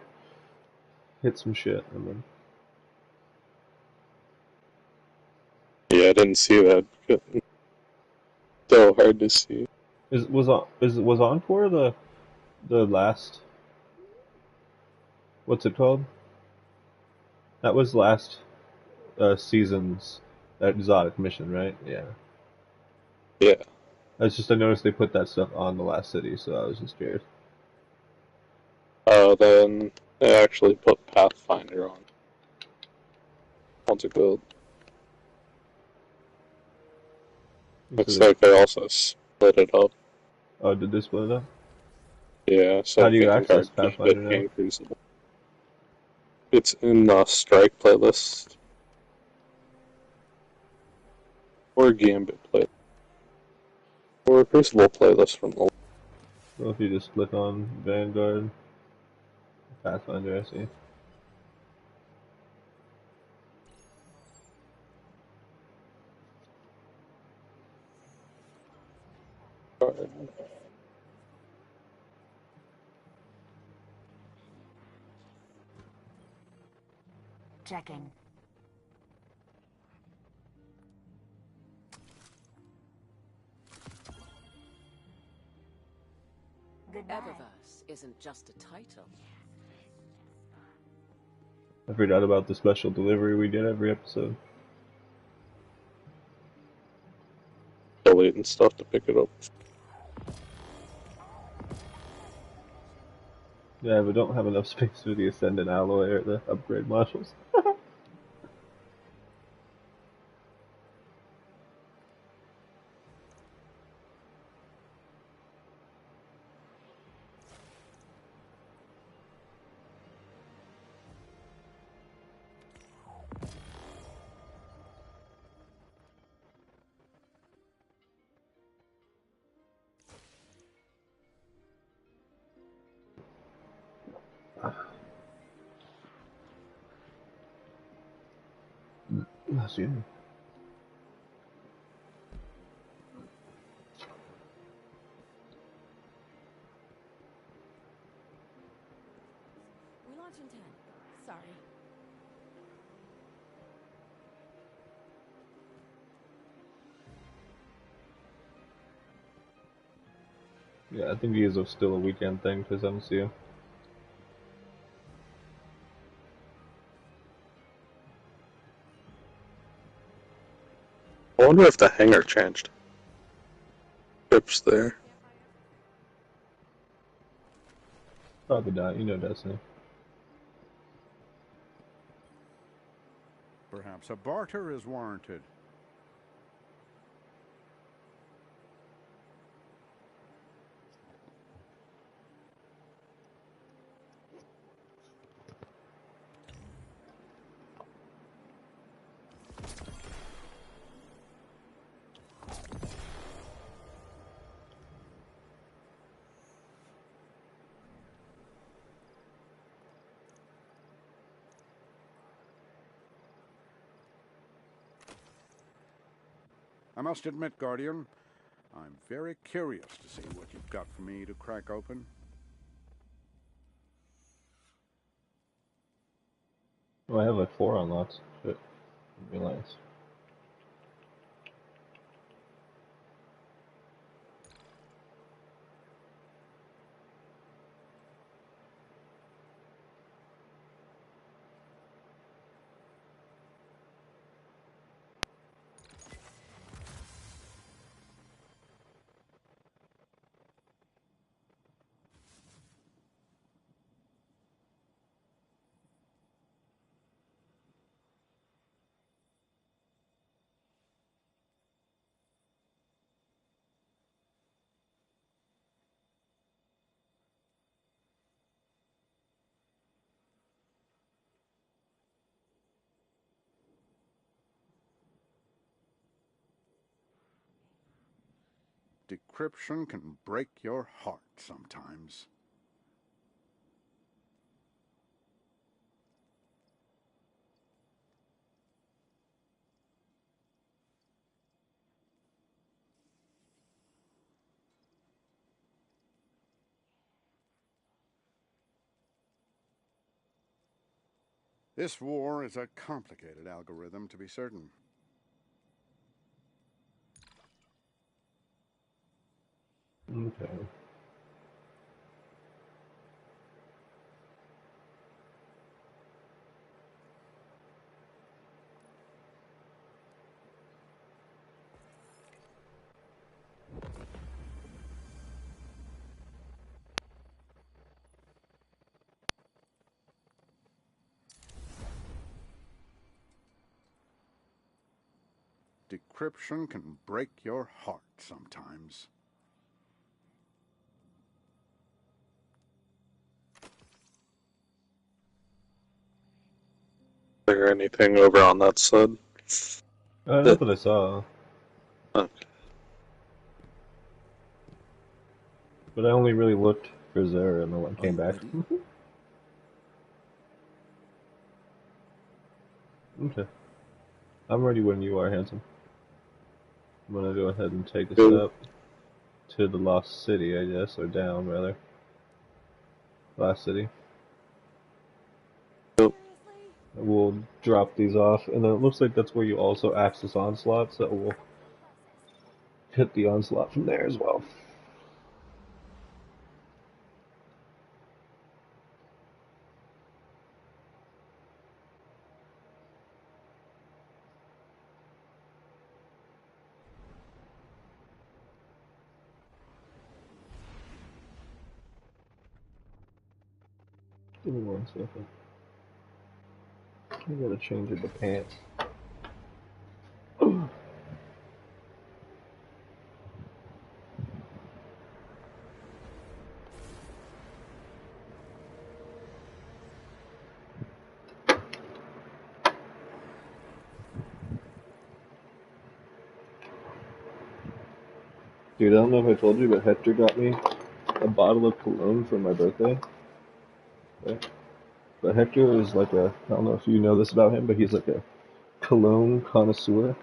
Speaker 1: hit some shit and then.
Speaker 3: Yeah, I didn't see that. So hard to see.
Speaker 1: Was Encore the last? What's it called? That was last season's exotic mission, right? Yeah.
Speaker 3: Yeah.
Speaker 1: It's just I noticed they put that stuff on the last city, so I was just curious.
Speaker 3: Then they actually put Pathfinder on. Once it built. Looks like they also split it up.
Speaker 1: Oh, did they split it up?
Speaker 3: Yeah, so
Speaker 1: How do you access
Speaker 3: Vanguard
Speaker 1: Pathfinder now?
Speaker 3: and Crucible. It's in the Strike playlist. Or Gambit playlist. Or Crucible playlist from the...
Speaker 1: Well, if you just click on Vanguard, Pathfinder, I see.
Speaker 9: Checking.
Speaker 10: Eververse isn't just a title.
Speaker 1: I forgot about the special delivery we get every episode.
Speaker 3: Deleting stuff to pick it up.
Speaker 1: Yeah, but don't have enough space for the Ascendant Alloy or the upgrade modules. That's you.
Speaker 10: We launch in 10. Sorry.
Speaker 1: Yeah, I think he is still a weekend thing because MCU.
Speaker 3: I wonder if the hangar changed. Ships there.
Speaker 1: Probably not, you know Destiny.
Speaker 11: Perhaps a barter is warranted. I must admit, Guardian, I'm very curious to see what you've got for me to crack open.
Speaker 1: Oh, I have like 4 unlocks. Shit. Didn't realize.
Speaker 11: Decryption can break your heart sometimes. This war is a complicated algorithm, to be certain.
Speaker 1: Okay.
Speaker 11: Decryption can break your heart sometimes.
Speaker 3: Is there anything over on that side?
Speaker 1: Not that I saw.
Speaker 3: Okay.
Speaker 1: But I only really looked for Zara and then came back. Okay. I'm ready when you are, handsome. I'm gonna go ahead and take us up to the Lost City, I guess, or down, rather. Lost City.
Speaker 3: Yep.
Speaker 1: We'll drop these off, and then it looks like that's where you also access Onslaught, so we'll hit the Onslaught from there as well. Give me 1 second. I gotta change the pants. Dude, I don't know if I told you, but Hector got me a bottle of cologne for my birthday. Okay. But Hector is like I don't know if you know this about him, but he's like a cologne connoisseur.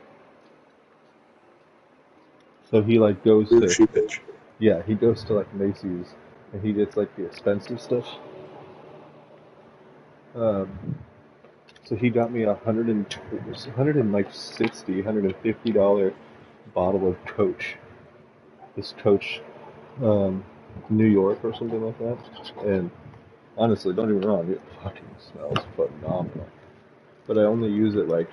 Speaker 1: So he like goes to, yeah, he goes to like Macy's and he gets like the expensive stuff. So he got me $160, $150 bottle of Coach. This Coach, New York or something like that. And honestly, don't get me wrong, it fucking smells phenomenal. But I only use it like,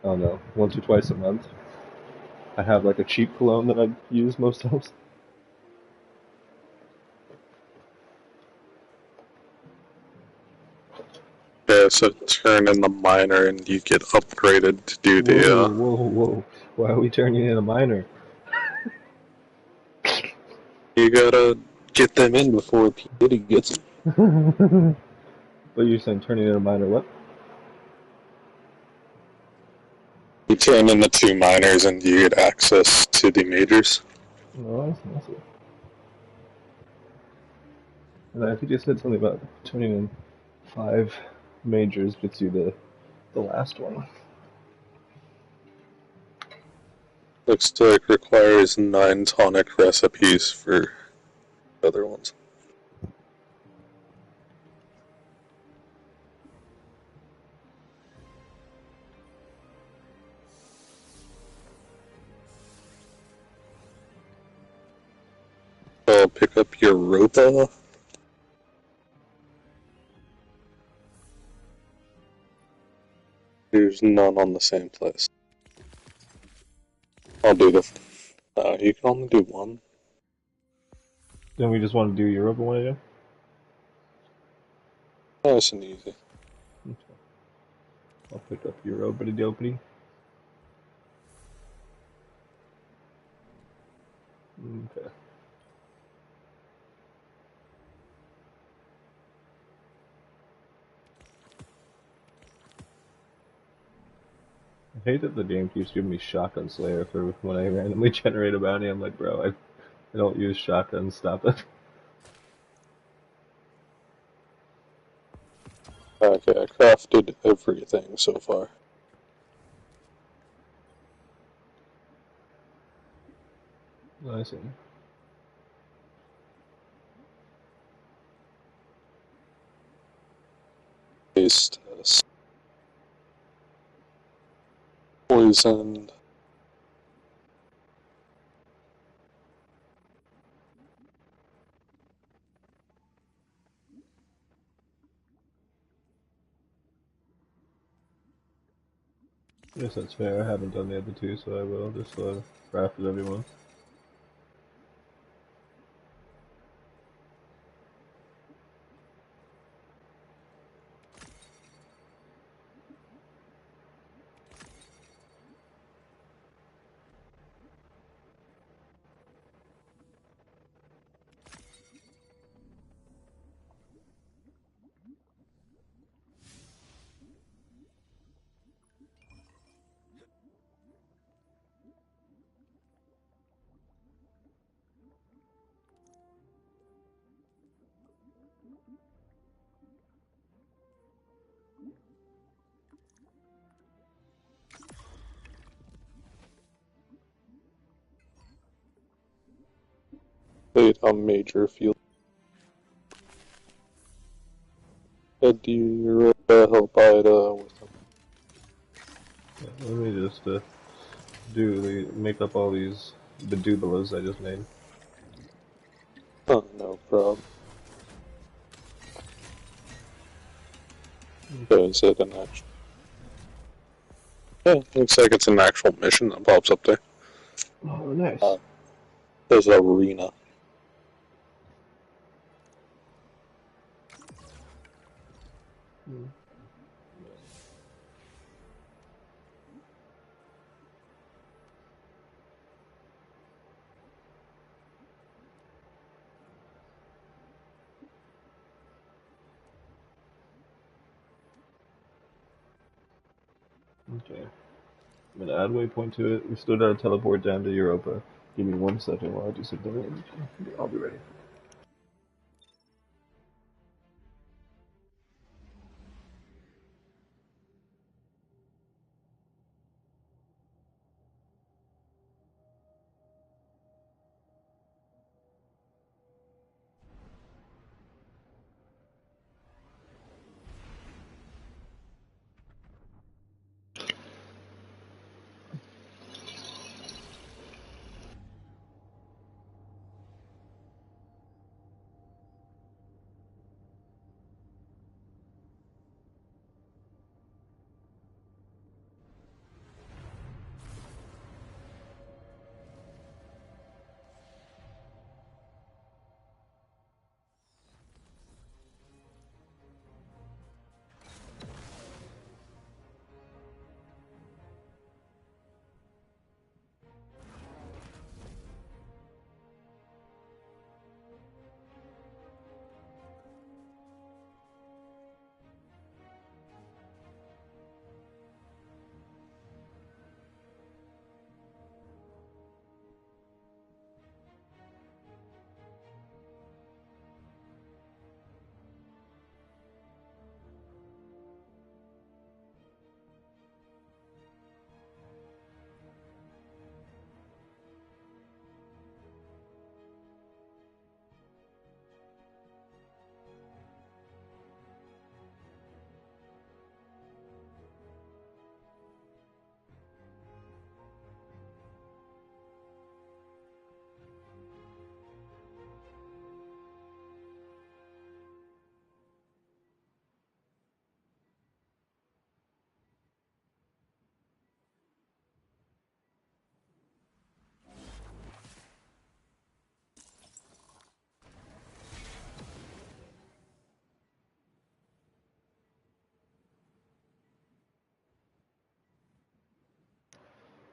Speaker 1: I don't know, once or twice a month. I have like a cheap cologne that I use most times.
Speaker 3: Yeah, so turn in the minor and you get upgraded to do the,
Speaker 1: Whoa. Why are we turning in a minor?
Speaker 3: You gotta get them in before Petey gets them.
Speaker 1: But you're saying turning in a minor what?
Speaker 3: You turn in the 2 minors and you get access to the majors.
Speaker 1: No, I see. And I think you said something about turning in 5 majors gets you the last one.
Speaker 3: Looks like requires 9 tonic recipes for other ones. I'll pick up Europa. There's none on the same place. I'll do the... you can only do one.
Speaker 1: Then we just want to do Europa one again?
Speaker 3: Nice and easy.
Speaker 1: Okay. I'll pick up Europa dopity. Okay. I hate that the game keeps giving me Shotgun Slayer for when I randomly generate a bounty. I'm like, bro, I don't use shotguns, stop it.
Speaker 3: Okay, I crafted everything so far.
Speaker 1: I see.
Speaker 3: Taste test. Poisoned.
Speaker 1: I guess that's fair. I haven't done the other two, so I will. Just crafted everyone.
Speaker 3: Played a major field. Head to Europa, help Ida with them.
Speaker 1: Yeah, let me just make up all these Bedubalas I just made.
Speaker 3: Oh, no problem. Is it an actual? Yeah, looks like it's an actual mission that pops up there.
Speaker 1: Oh, nice.
Speaker 3: There's an arena.
Speaker 1: Okay. I'm gonna add waypoint to it. We still gotta teleport down to Europa. Give me 1 second while I do something. I'll be ready.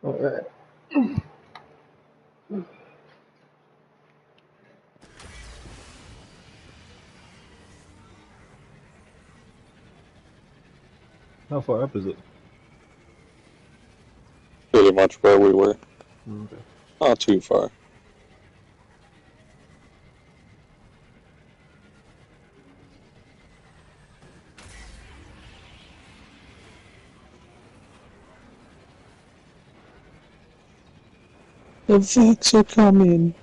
Speaker 1: Alright. How far up is it?
Speaker 3: Pretty much where we were.
Speaker 1: Okay.
Speaker 3: Not too far. The Vex are coming.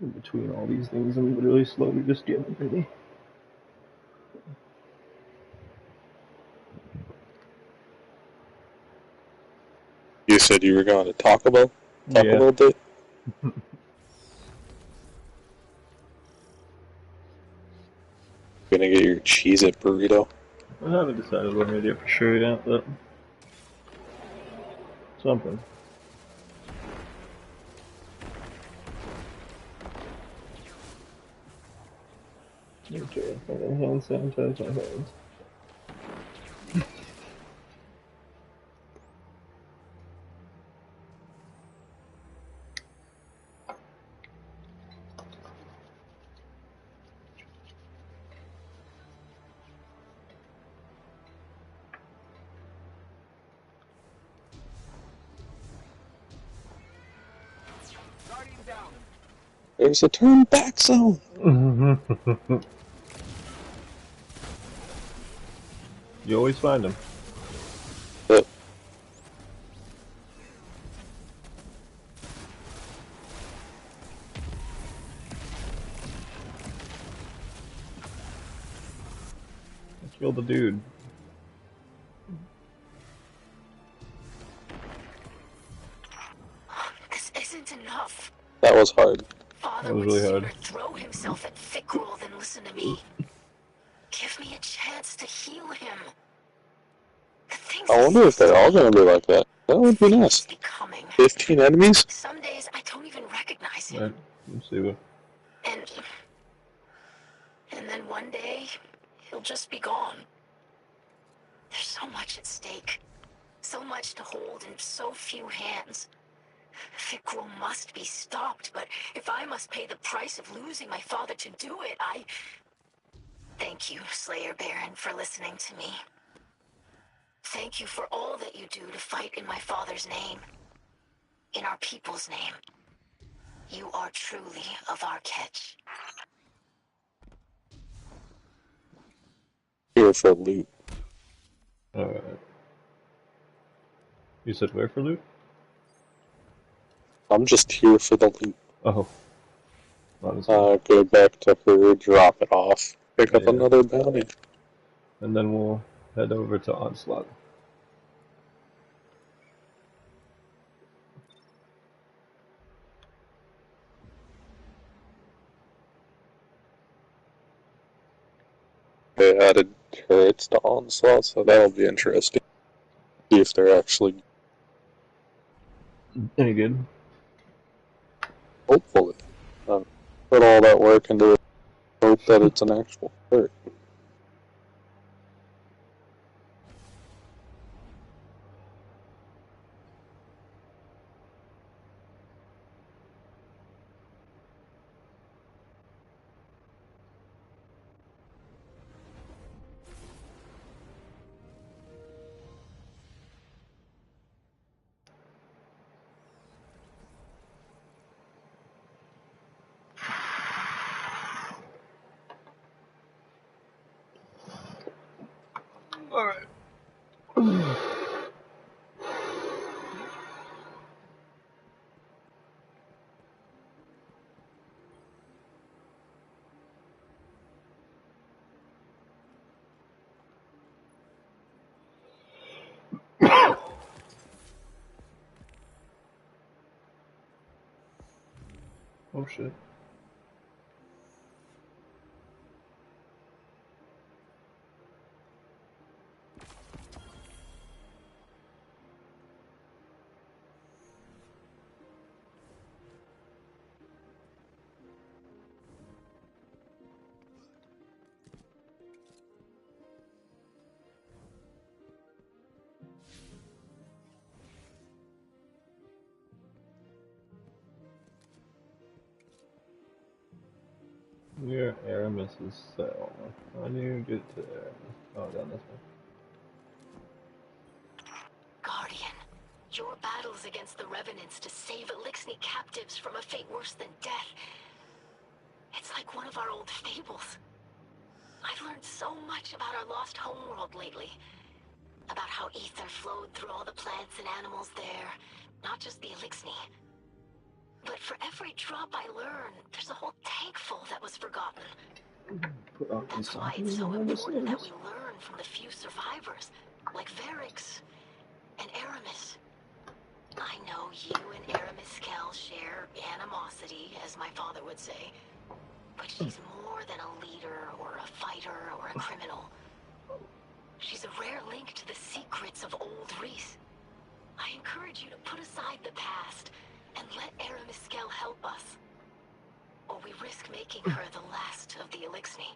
Speaker 1: In between all these things, I'm literally slowly just getting ready.
Speaker 3: You said you were going to Taco Bell?
Speaker 1: Yeah.
Speaker 3: Taco Bell date? Gonna get your Cheez-It burrito?
Speaker 1: I haven't decided what I'm gonna do for sure yet, but something. Okay, and then hand sanitize my hands.
Speaker 3: There's a turn back zone.
Speaker 1: You always find them.
Speaker 3: But
Speaker 1: I killed the dude.
Speaker 6: This isn't enough.
Speaker 3: that was hard.
Speaker 6: Father
Speaker 1: That was
Speaker 6: would
Speaker 1: really
Speaker 6: sooner
Speaker 1: hard.
Speaker 6: throw himself at Fickrul than listen to me. Give me a chance to heal him. The things
Speaker 3: I
Speaker 6: he
Speaker 3: wonder if
Speaker 6: says
Speaker 3: they're
Speaker 6: to
Speaker 3: all
Speaker 6: me,
Speaker 3: gonna be like that. That would be nice.
Speaker 6: becoming.
Speaker 3: 15 enemies?
Speaker 6: Some days I don't even recognize him.
Speaker 1: Alright, let's see what.
Speaker 6: And then one day, he'll just be gone. There's so much at stake. So much to hold in so few hands. Fickrul must be stopped, but if I must pay the price of losing my father to do it, I... Thank you, Slayer Baron, for listening to me. Thank you for all that you do to fight in my father's name. In our people's name. You are truly of our catch.
Speaker 3: Here for loot.
Speaker 1: Alright. You said where for loot?
Speaker 3: I'm just here for the loot.
Speaker 1: Oh.
Speaker 3: Go back to her, drop it off, pick up
Speaker 1: Yeah.
Speaker 3: another bounty.
Speaker 1: And then we'll head over to Onslaught.
Speaker 3: They added turrets to Onslaught, so that'll be interesting. See if they're actually...
Speaker 1: Any good?
Speaker 3: Hopefully. Put all that work into it. Hope that it's an actual turret.
Speaker 1: Alright. Oh shit. Aramis's cell. How do you get to Aramis? Oh, down this way.
Speaker 6: Guardian, your battles against the Revenants to save Elixni captives from a fate worse than death. It's like one of our old fables. I've learned so much about our lost homeworld lately. About how ether flowed through all the plants and animals there, not just the Elixni. But for every drop I learn, there's a whole tank full that was forgotten. That's why it's so important that we learn from the few survivors, like Varix and Aramis. I know you and Aramis Kell share animosity, as my father would say. But she's more than a leader, or a fighter, or a criminal. She's a rare link to the secrets of old Reese. I encourage you to put aside the past and let Aramis Kell help us. Or we risk making her the last of the Elixni.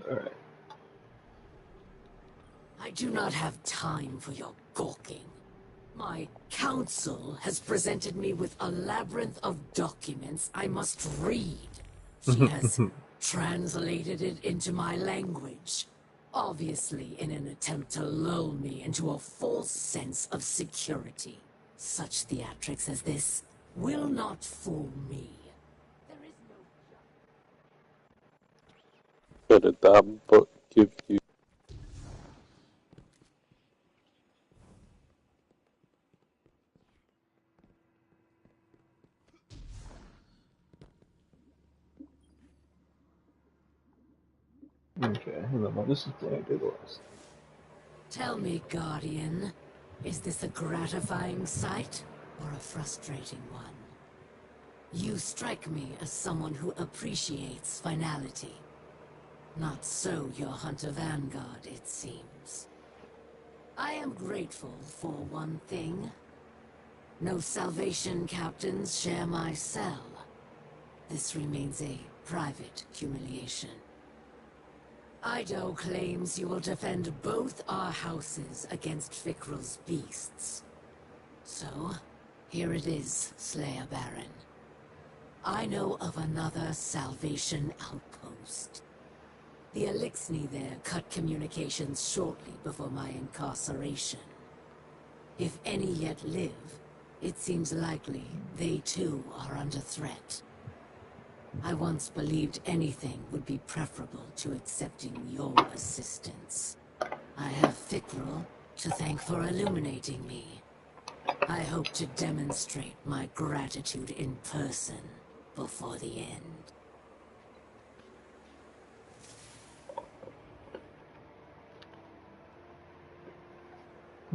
Speaker 1: Alright.
Speaker 10: I do not have time for your gawking. My council has presented me with a labyrinth of documents I must read. She has translated it into my language, obviously in an attempt to lull me into a false sense of security. Such theatrics as this will not fool me. There is no
Speaker 3: What did that book give you?
Speaker 1: Okay, well, this is what I did last.
Speaker 10: Tell me, Guardian, is this a gratifying sight or a frustrating one? You strike me as someone who appreciates finality. Not so your Hunter Vanguard, it seems. I am grateful for one thing. No Salvation captains share my cell. This remains a private humiliation. Ido claims you will defend both our houses against Fikrul's beasts. So, here it is, Slayer Baron. I know of another Salvation outpost. The Elixni there cut communications shortly before my incarceration. If any yet live, it seems likely they too are under threat. I once believed anything would be preferable to accepting your assistance. I have Fikrul to thank for illuminating me. I hope to demonstrate my gratitude in person before the end.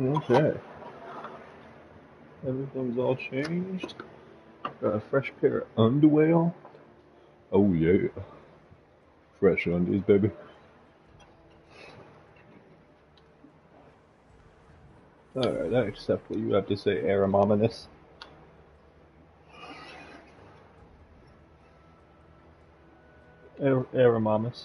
Speaker 1: Okay. Everything's all changed. Got a fresh pair of underwear. Oh yeah. Fresh undies, baby. Alright, I accept what you have to say, Aramominous. Aramomus.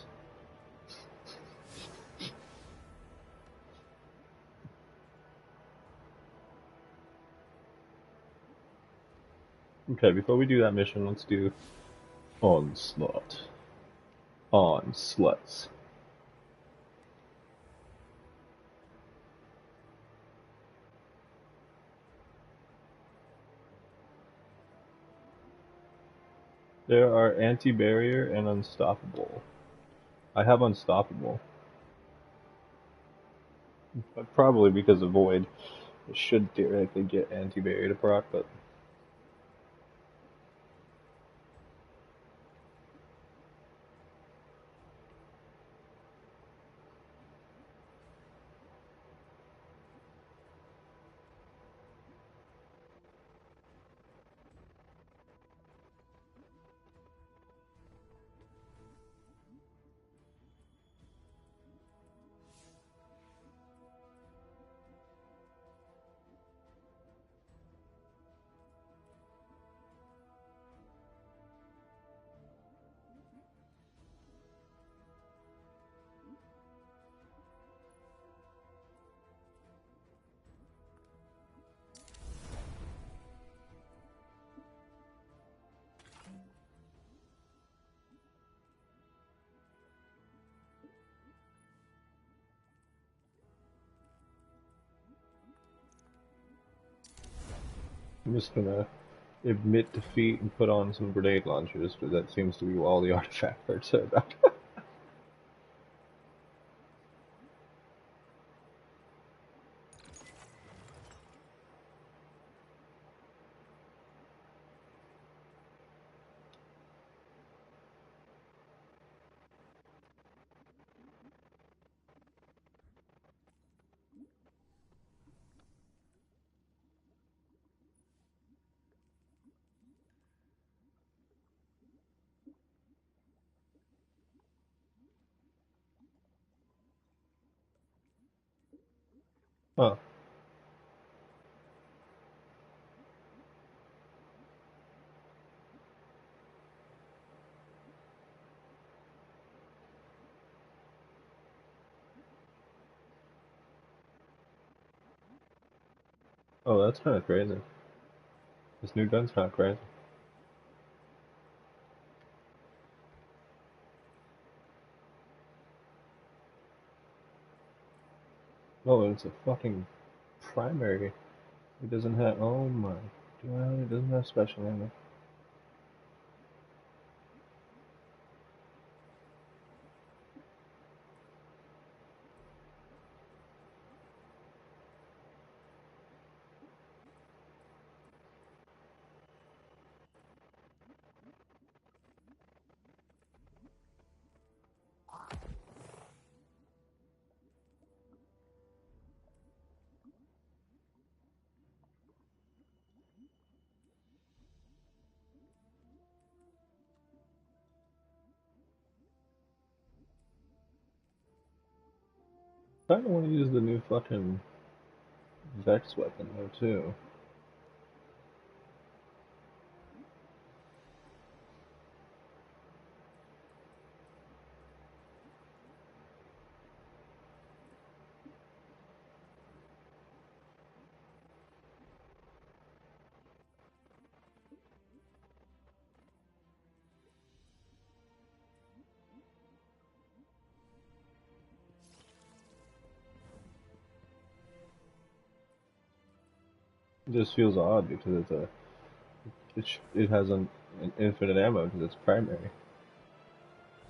Speaker 1: Okay, before we do that mission, let's do Onslaught. Onsluts. There are anti-barrier and unstoppable. I have unstoppable. But probably because of void. I should theoretically get anti-barrier to proc, but I'm just gonna admit defeat and put on some grenade launchers, because that seems to be what all the artifact parts are about. Huh. Oh, that's kind of crazy. This new gun's kind of crazy. Oh, it's a fucking primary. It doesn't have. Oh my god, it doesn't have special ammo. I kinda want to use the new fucking Vex weapon though too. It just feels odd because it has an infinite ammo because it's primary.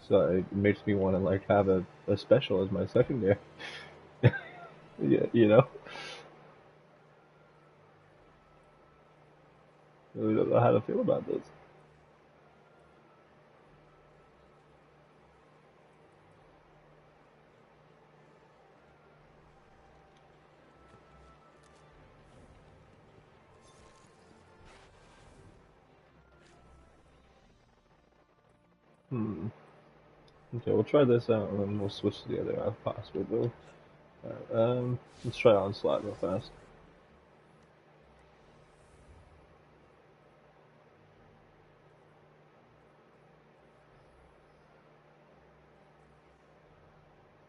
Speaker 1: So it makes me want to like have a special as my secondary. Yeah, you know. I really don't know how to feel about this. Hmm. Okay, we'll try this out and then we'll switch to the other possible build. Alright, let's try Onslaught real fast.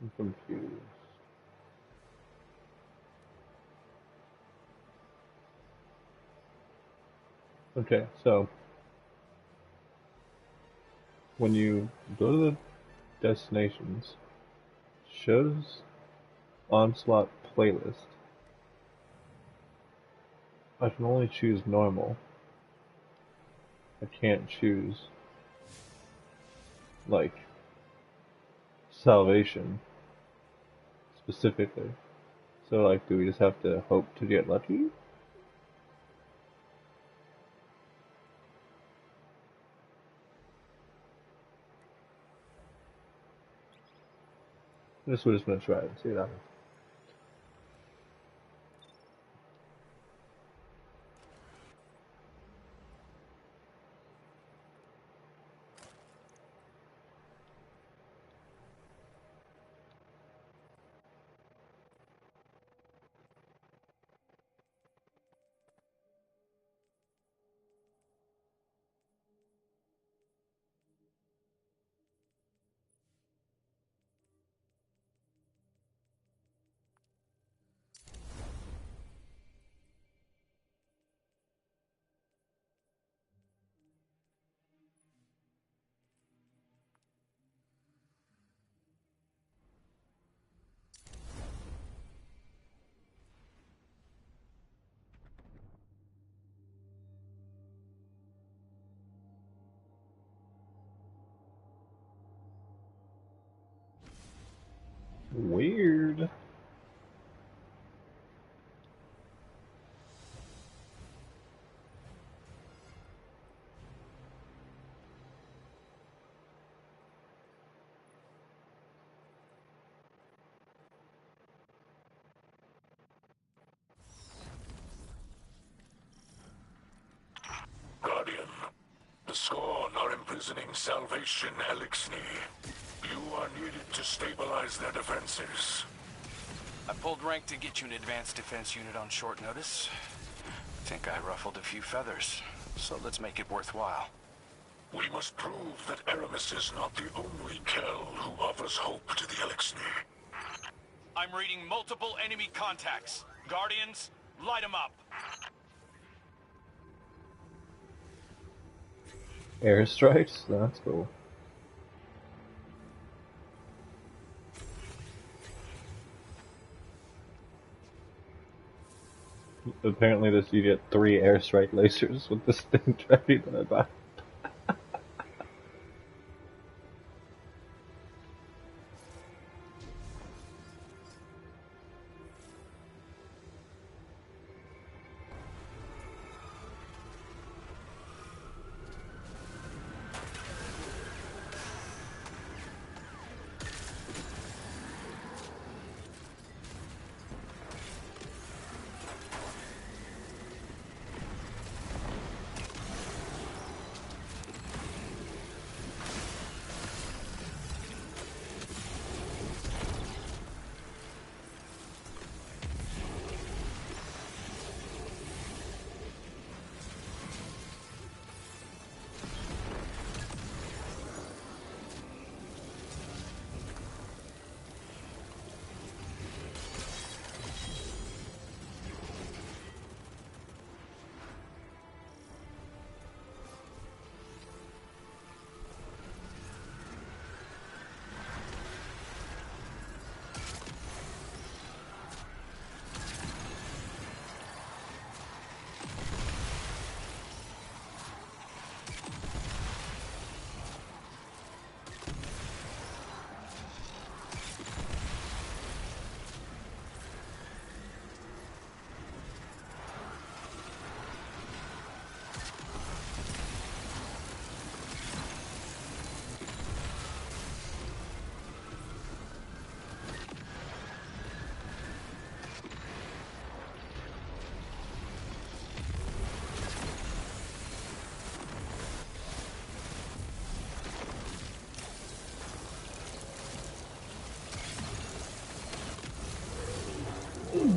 Speaker 1: I'm confused. Okay, so when you go to the destinations, shows Onslaught playlist, I can only choose normal. I can't choose like salvation specifically. So like, do we just have to hope to get lucky? This we're just gonna try it and see what happens. Weird.
Speaker 7: Guardian, the Scorn are imprisoning Salvation Elixni. You are needed to stabilize their defenses.
Speaker 4: I pulled rank to get you an advanced defense unit on short notice. Think I ruffled a few feathers, so let's make it worthwhile.
Speaker 7: We must prove that Aramis is not the only Kell who offers hope to the Elixni.
Speaker 4: I'm reading multiple enemy contacts. Guardians, light them up.
Speaker 1: Airstrikes? That's cool. Apparently this you get 3 airstrike lasers with this thing trophy that I bought.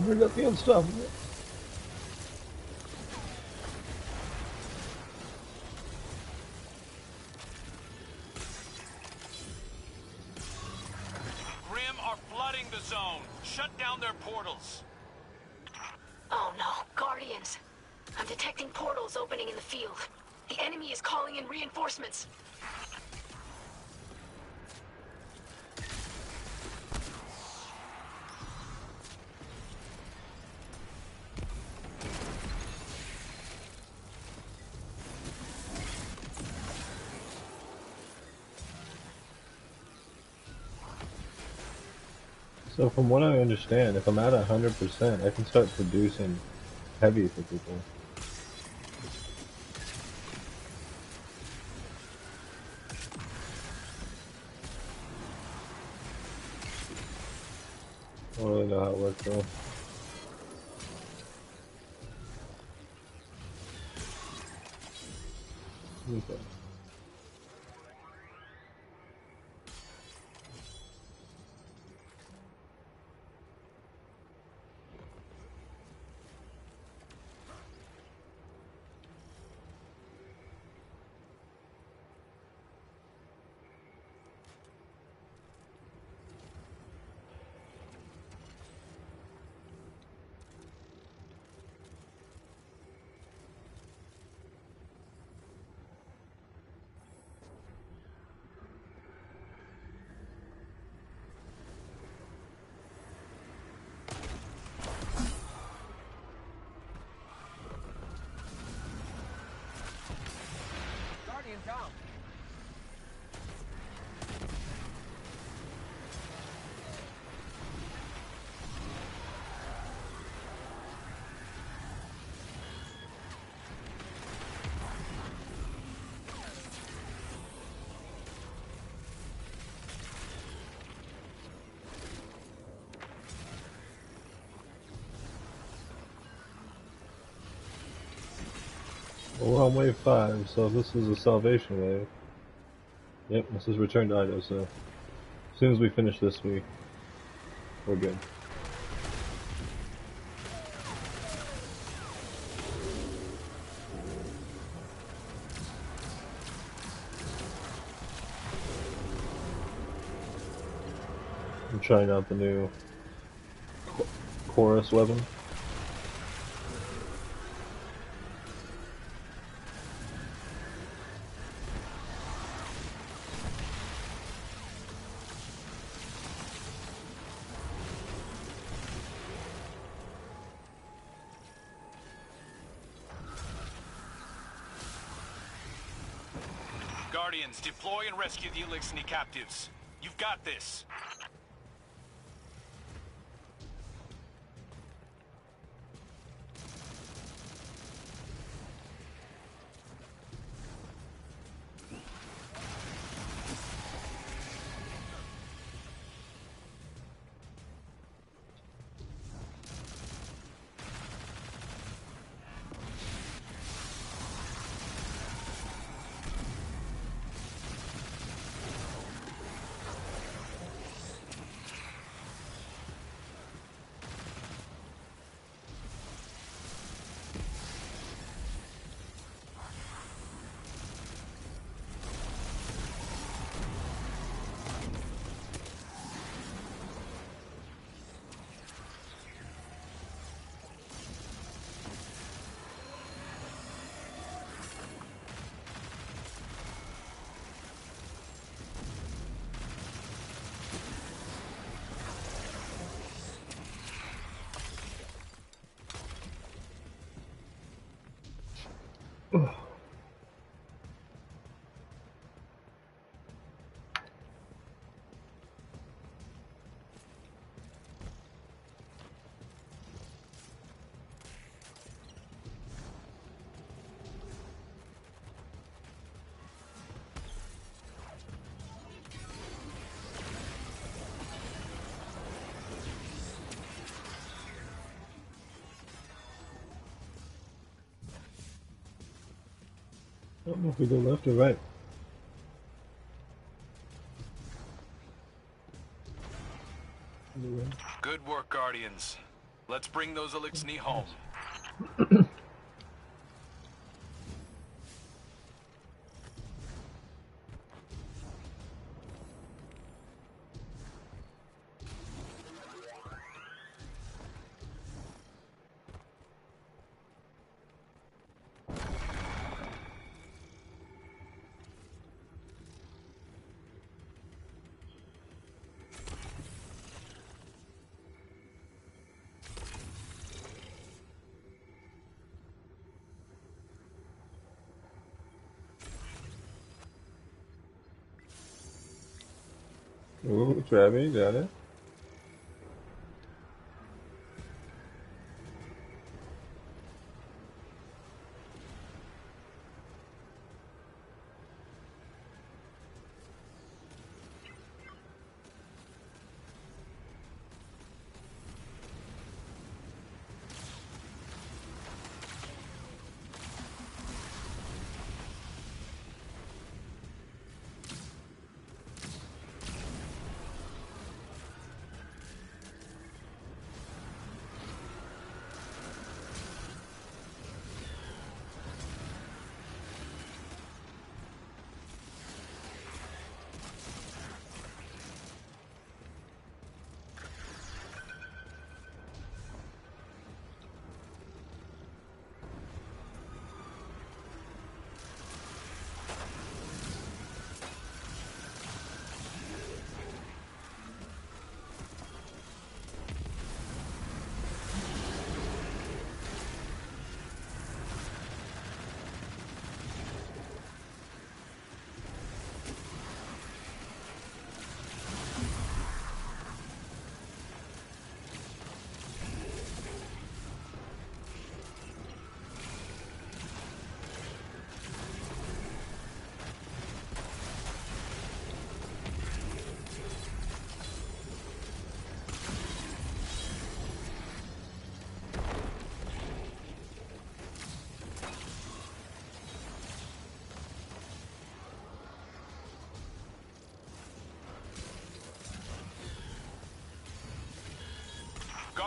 Speaker 1: Bring up the unstoppable.
Speaker 4: Grim are flooding the zone. Shut down their portals.
Speaker 6: Oh no, Guardians. I'm detecting portals opening in the field. The enemy is calling in reinforcements.
Speaker 1: So from what I understand, if I'm at 100%, I can start producing heavy for people. I don't really know how it works though. Okay. Well, we're on wave 5, so this is a salvation wave. Yep, this is Return to Idaho, so as soon as we finish this, we're good. I'm trying out the new chorus weapon.
Speaker 4: Guardians, deploy and rescue the Elixni captives. You've got this.
Speaker 1: I don't know if we go left or right.
Speaker 4: Good work, Guardians. Let's bring those Elixni home.
Speaker 1: Ooh, Travis, got it.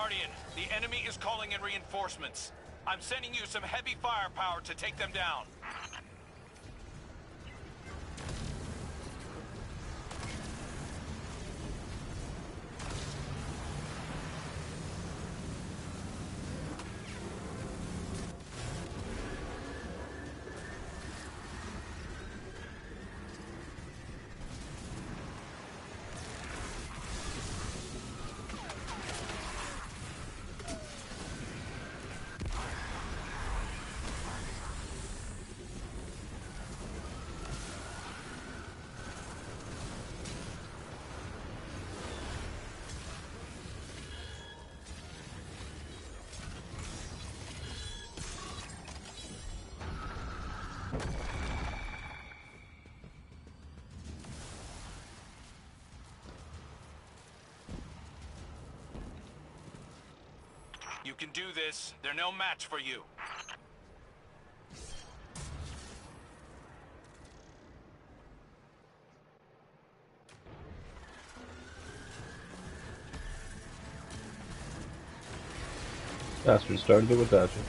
Speaker 4: Guardian, the enemy is calling in reinforcements. I'm sending you some heavy firepower to take them down. You can do this. They're no match for you.
Speaker 1: Bastard started it without you.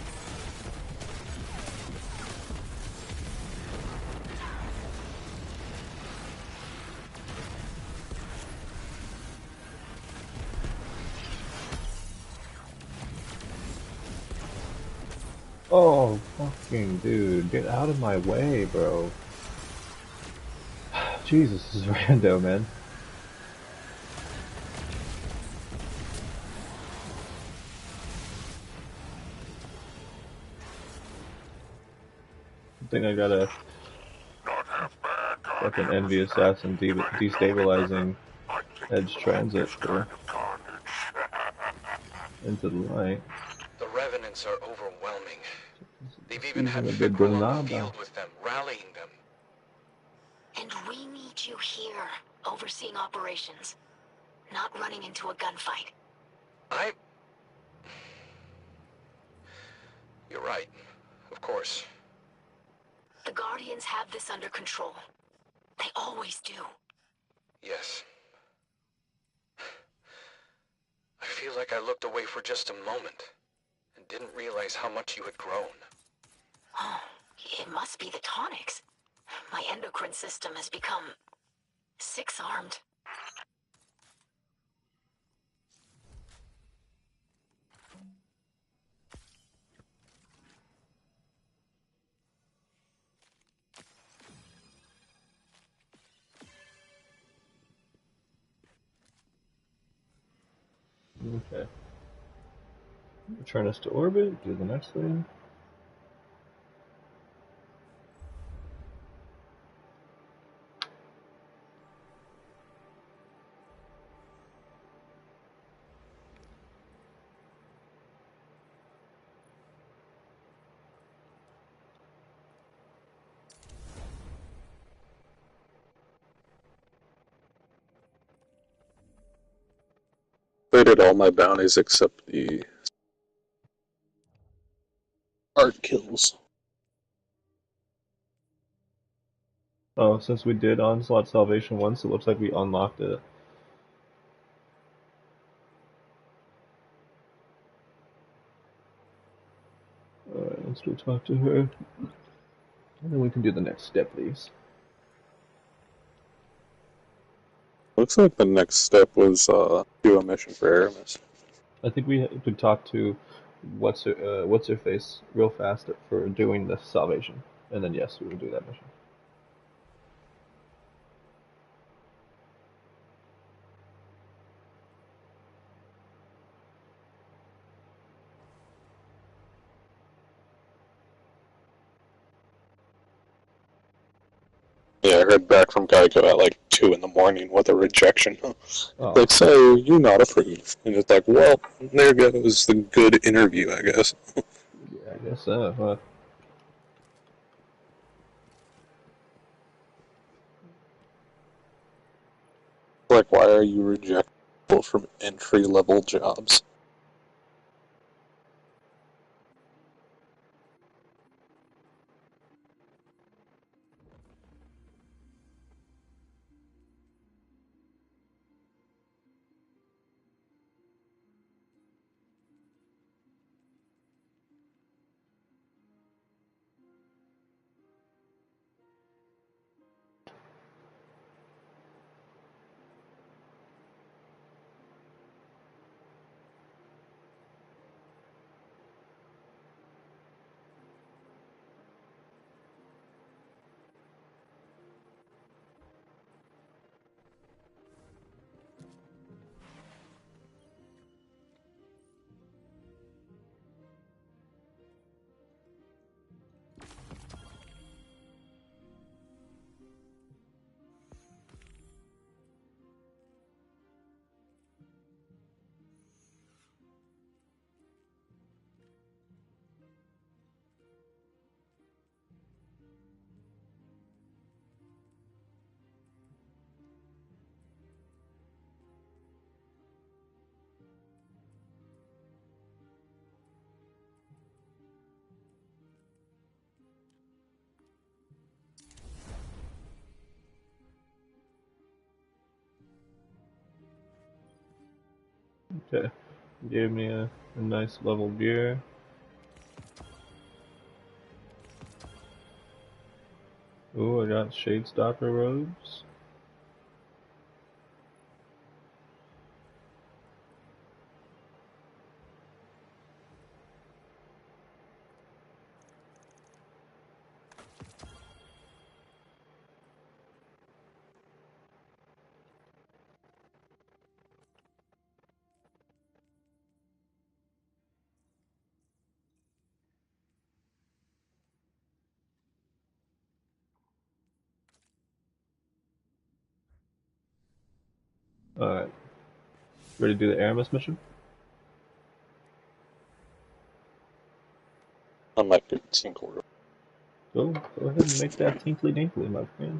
Speaker 1: Oh, fucking dude, get out of my way, bro. Jesus, this is rando, man. I think I got a fucking envy assassin destabilizing edge transit for into the light.
Speaker 9: The Revenants are overwhelming. They've even
Speaker 1: Using
Speaker 9: had
Speaker 1: a bit
Speaker 9: Fickle on the
Speaker 1: granada.
Speaker 9: field with them, rallying them.
Speaker 6: And we need you here, overseeing operations, not running into a gunfight.
Speaker 9: You're right. Of course.
Speaker 6: The Guardians have this under control. They always do.
Speaker 9: Yes. I feel like I looked away for just a moment and didn't realize how much you had grown.
Speaker 6: Oh, it must be the tonics. My endocrine system has become six-armed.
Speaker 1: Okay. Return us to orbit, do the next thing.
Speaker 3: I did all my bounties except the art kills.
Speaker 1: Oh, since we did Onslaught Salvation once, it looks like we unlocked it. Alright, let's go talk to her. And then we can do the next step, please.
Speaker 3: Looks like the next step was do a mission for Aramis.
Speaker 1: I think we could talk to what's her face real fast for doing the salvation, and then yes, we will do that mission.
Speaker 3: Yeah, I heard back from Geico at like 2 in the morning with a rejection.
Speaker 1: Oh.
Speaker 3: Like, so you're not approved. And it's like, well, there goes the good interview, I guess.
Speaker 1: Yeah, I guess so. Huh?
Speaker 3: Like, why are you rejecting people from entry-level jobs?
Speaker 1: Okay. Gave me a nice level gear. Ooh, I got Shadestalker robes. Alright. Ready to do the Aramis mission?
Speaker 3: I might do tinkle.
Speaker 1: Go ahead and make that tinkly dinkly, my friend.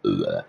Speaker 1: Ugh.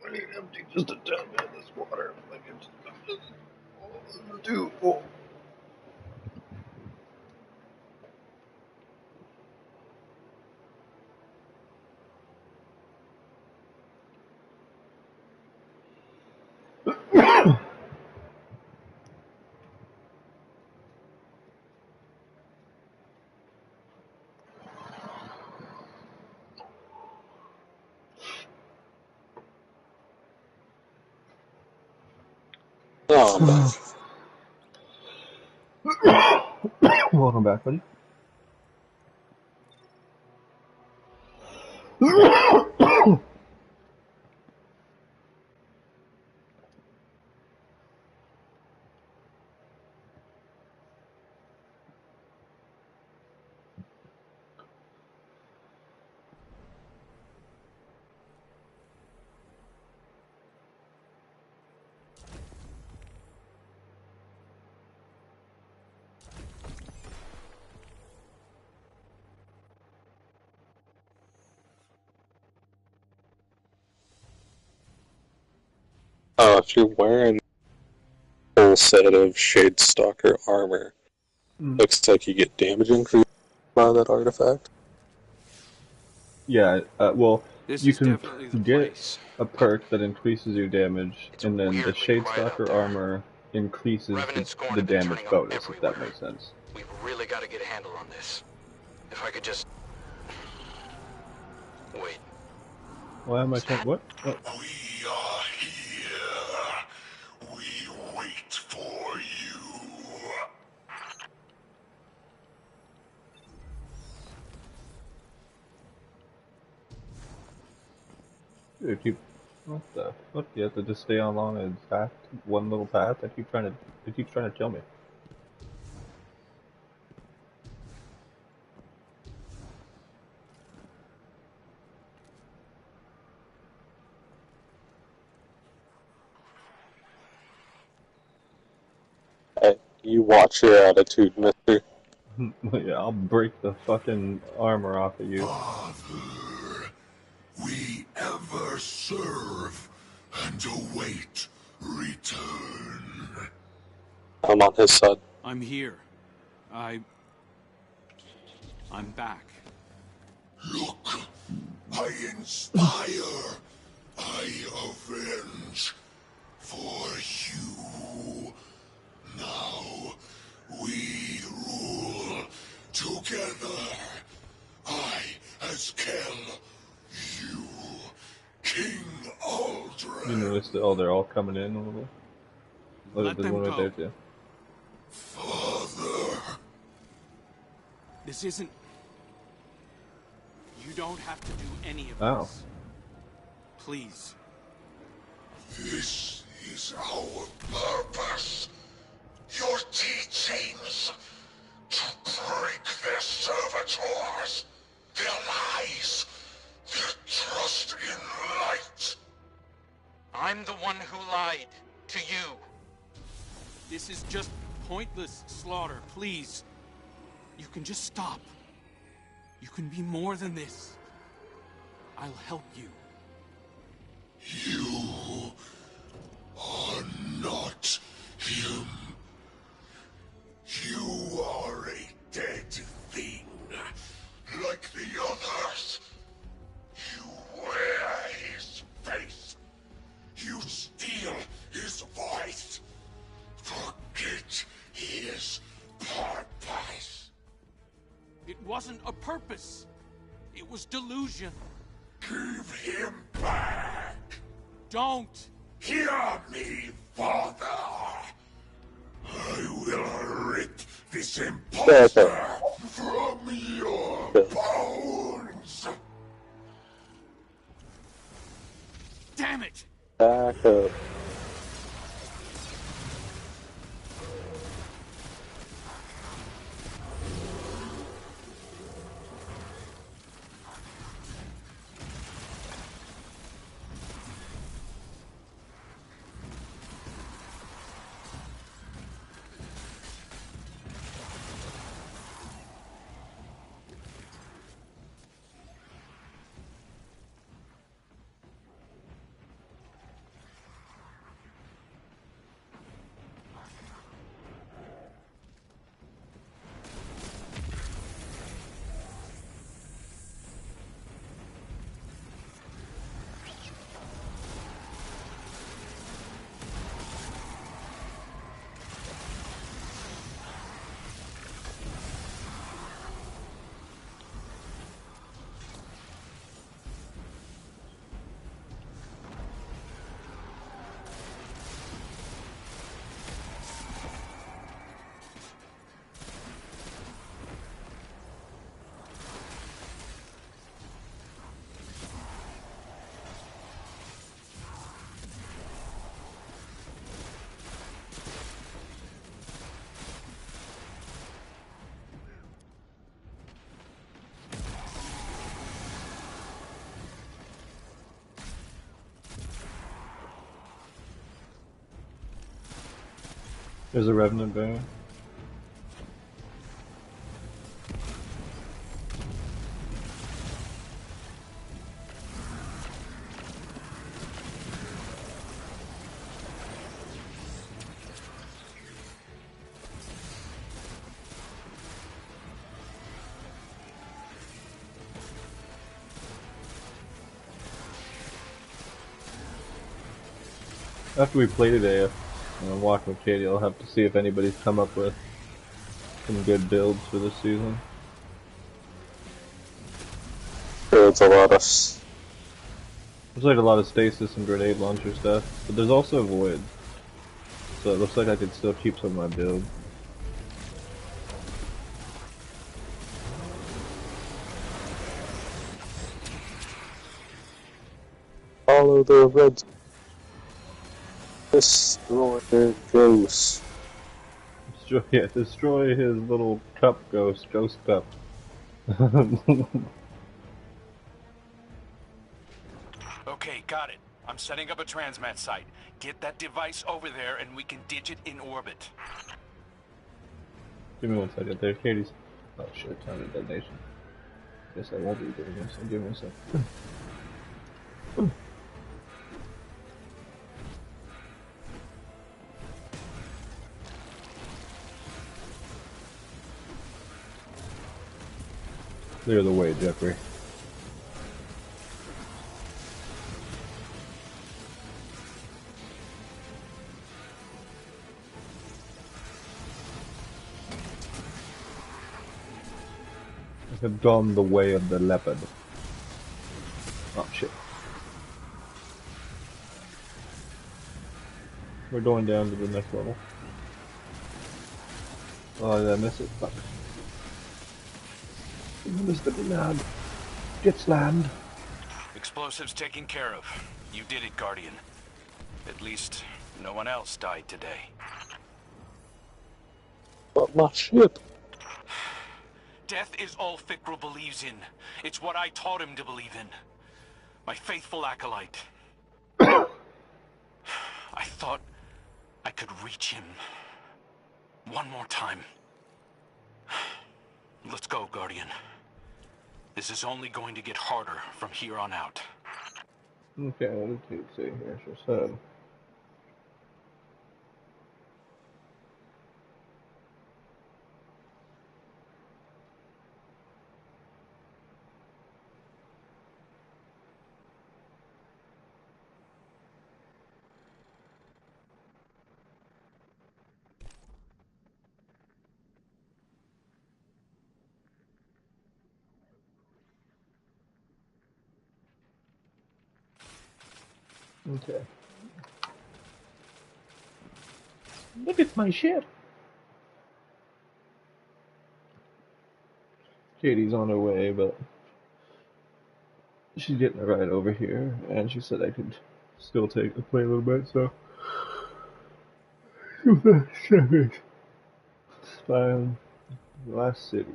Speaker 1: I need to empty just a tad bit of this water. Like it's too full.
Speaker 3: Oh, I'm back.
Speaker 1: Welcome back, buddy.
Speaker 3: If you're wearing a full set of Shadestalker armor, looks like you get damage increase by that artifact.
Speaker 1: Yeah, well,
Speaker 2: This
Speaker 1: you
Speaker 2: is
Speaker 1: can
Speaker 2: definitely the
Speaker 1: get
Speaker 2: place.
Speaker 1: a perk that increases your damage,
Speaker 9: It's
Speaker 1: and then the
Speaker 9: weirdly quiet out
Speaker 1: Shadestalker
Speaker 9: there.
Speaker 1: armor increases
Speaker 9: Revenant Scorn
Speaker 1: the
Speaker 9: have been
Speaker 1: damage
Speaker 9: turning up
Speaker 1: bonus, if that
Speaker 9: everywhere.
Speaker 1: makes sense.
Speaker 9: We've really got to get a handle on this. If I could just... Wait.
Speaker 1: Why am I
Speaker 9: Is
Speaker 1: turn?
Speaker 9: that...
Speaker 1: What? Oh.
Speaker 7: We are here. We wait for you.
Speaker 1: You keep. What the fuck? You have to just stay along a path, one little path. It keeps trying to kill me.
Speaker 3: Hey, you watch your attitude, mister.
Speaker 1: Yeah, I'll break the fucking armor off of you.
Speaker 7: Father, we ever serve and await return.
Speaker 3: I'm on his side.
Speaker 2: I'm here. I'm back.
Speaker 7: Look, I inspire, I avenge for you. Now we rule together. I as Kell, you, King Aldred.
Speaker 1: You notice that? Oh, they're all coming in a little. Oh,
Speaker 2: Let
Speaker 1: there's
Speaker 2: them
Speaker 1: one right
Speaker 2: go.
Speaker 1: there too.
Speaker 7: Father.
Speaker 2: This isn't... You don't have to do any of
Speaker 1: Ow.
Speaker 2: this. Please.
Speaker 7: This is our purpose. Your teachings. To break their servitors. Their lies. Their trust in light.
Speaker 2: I'm the one who lied to you. This is just pointless slaughter, please. You can just stop. You can be more than this. I'll help you.
Speaker 7: You are not him. You are a dead thing, like the others. You wear his face. You steal his voice. Forget his purpose.
Speaker 2: It wasn't a purpose. It was delusion.
Speaker 7: Give him back.
Speaker 2: Don't.
Speaker 7: Hear me, Father. I will rip this imposter from your bones.
Speaker 2: Damn it!
Speaker 3: Back up.
Speaker 1: There's a Revenant bear. After we play today, and I'm walking with Katie, I'll have to see if anybody's come up with some good builds for this season.
Speaker 3: There's a lot of...
Speaker 1: There's like a lot of stasis and grenade launcher stuff, but there's also void. So it looks like I could still keep some of my build.
Speaker 3: follow the red destroyer ghost.
Speaker 1: Destroy his little cup ghost cup.
Speaker 4: Okay, got it. I'm setting up a transmat site. Get that device over there and we can ditch it in orbit.
Speaker 1: Give me 1 second there, Katie's. Oh shit, time of detonation. Guess I won't be doing this, so give me a sec. Clear the way, Jeffrey. I have gone the way of the leopard. Oh shit. We're going down to the next level. Oh, did I miss it? Fuck. I missed the grenade. Get slammed.
Speaker 4: Explosives taken care of. You did it, Guardian. At least, no one else died today.
Speaker 3: But my ship.
Speaker 4: Death is all Fikral believes in. It's what I taught him to believe in. My faithful acolyte. I thought I could reach him. One more time. Let's go, Guardian. This is only going to get harder from here on out.
Speaker 1: Okay, what did Kate say here? She said... Okay. Look at my ship! Katie's on her way, but she's getting a ride over here, and she said I could still play a little bit, so... Fine. Last city.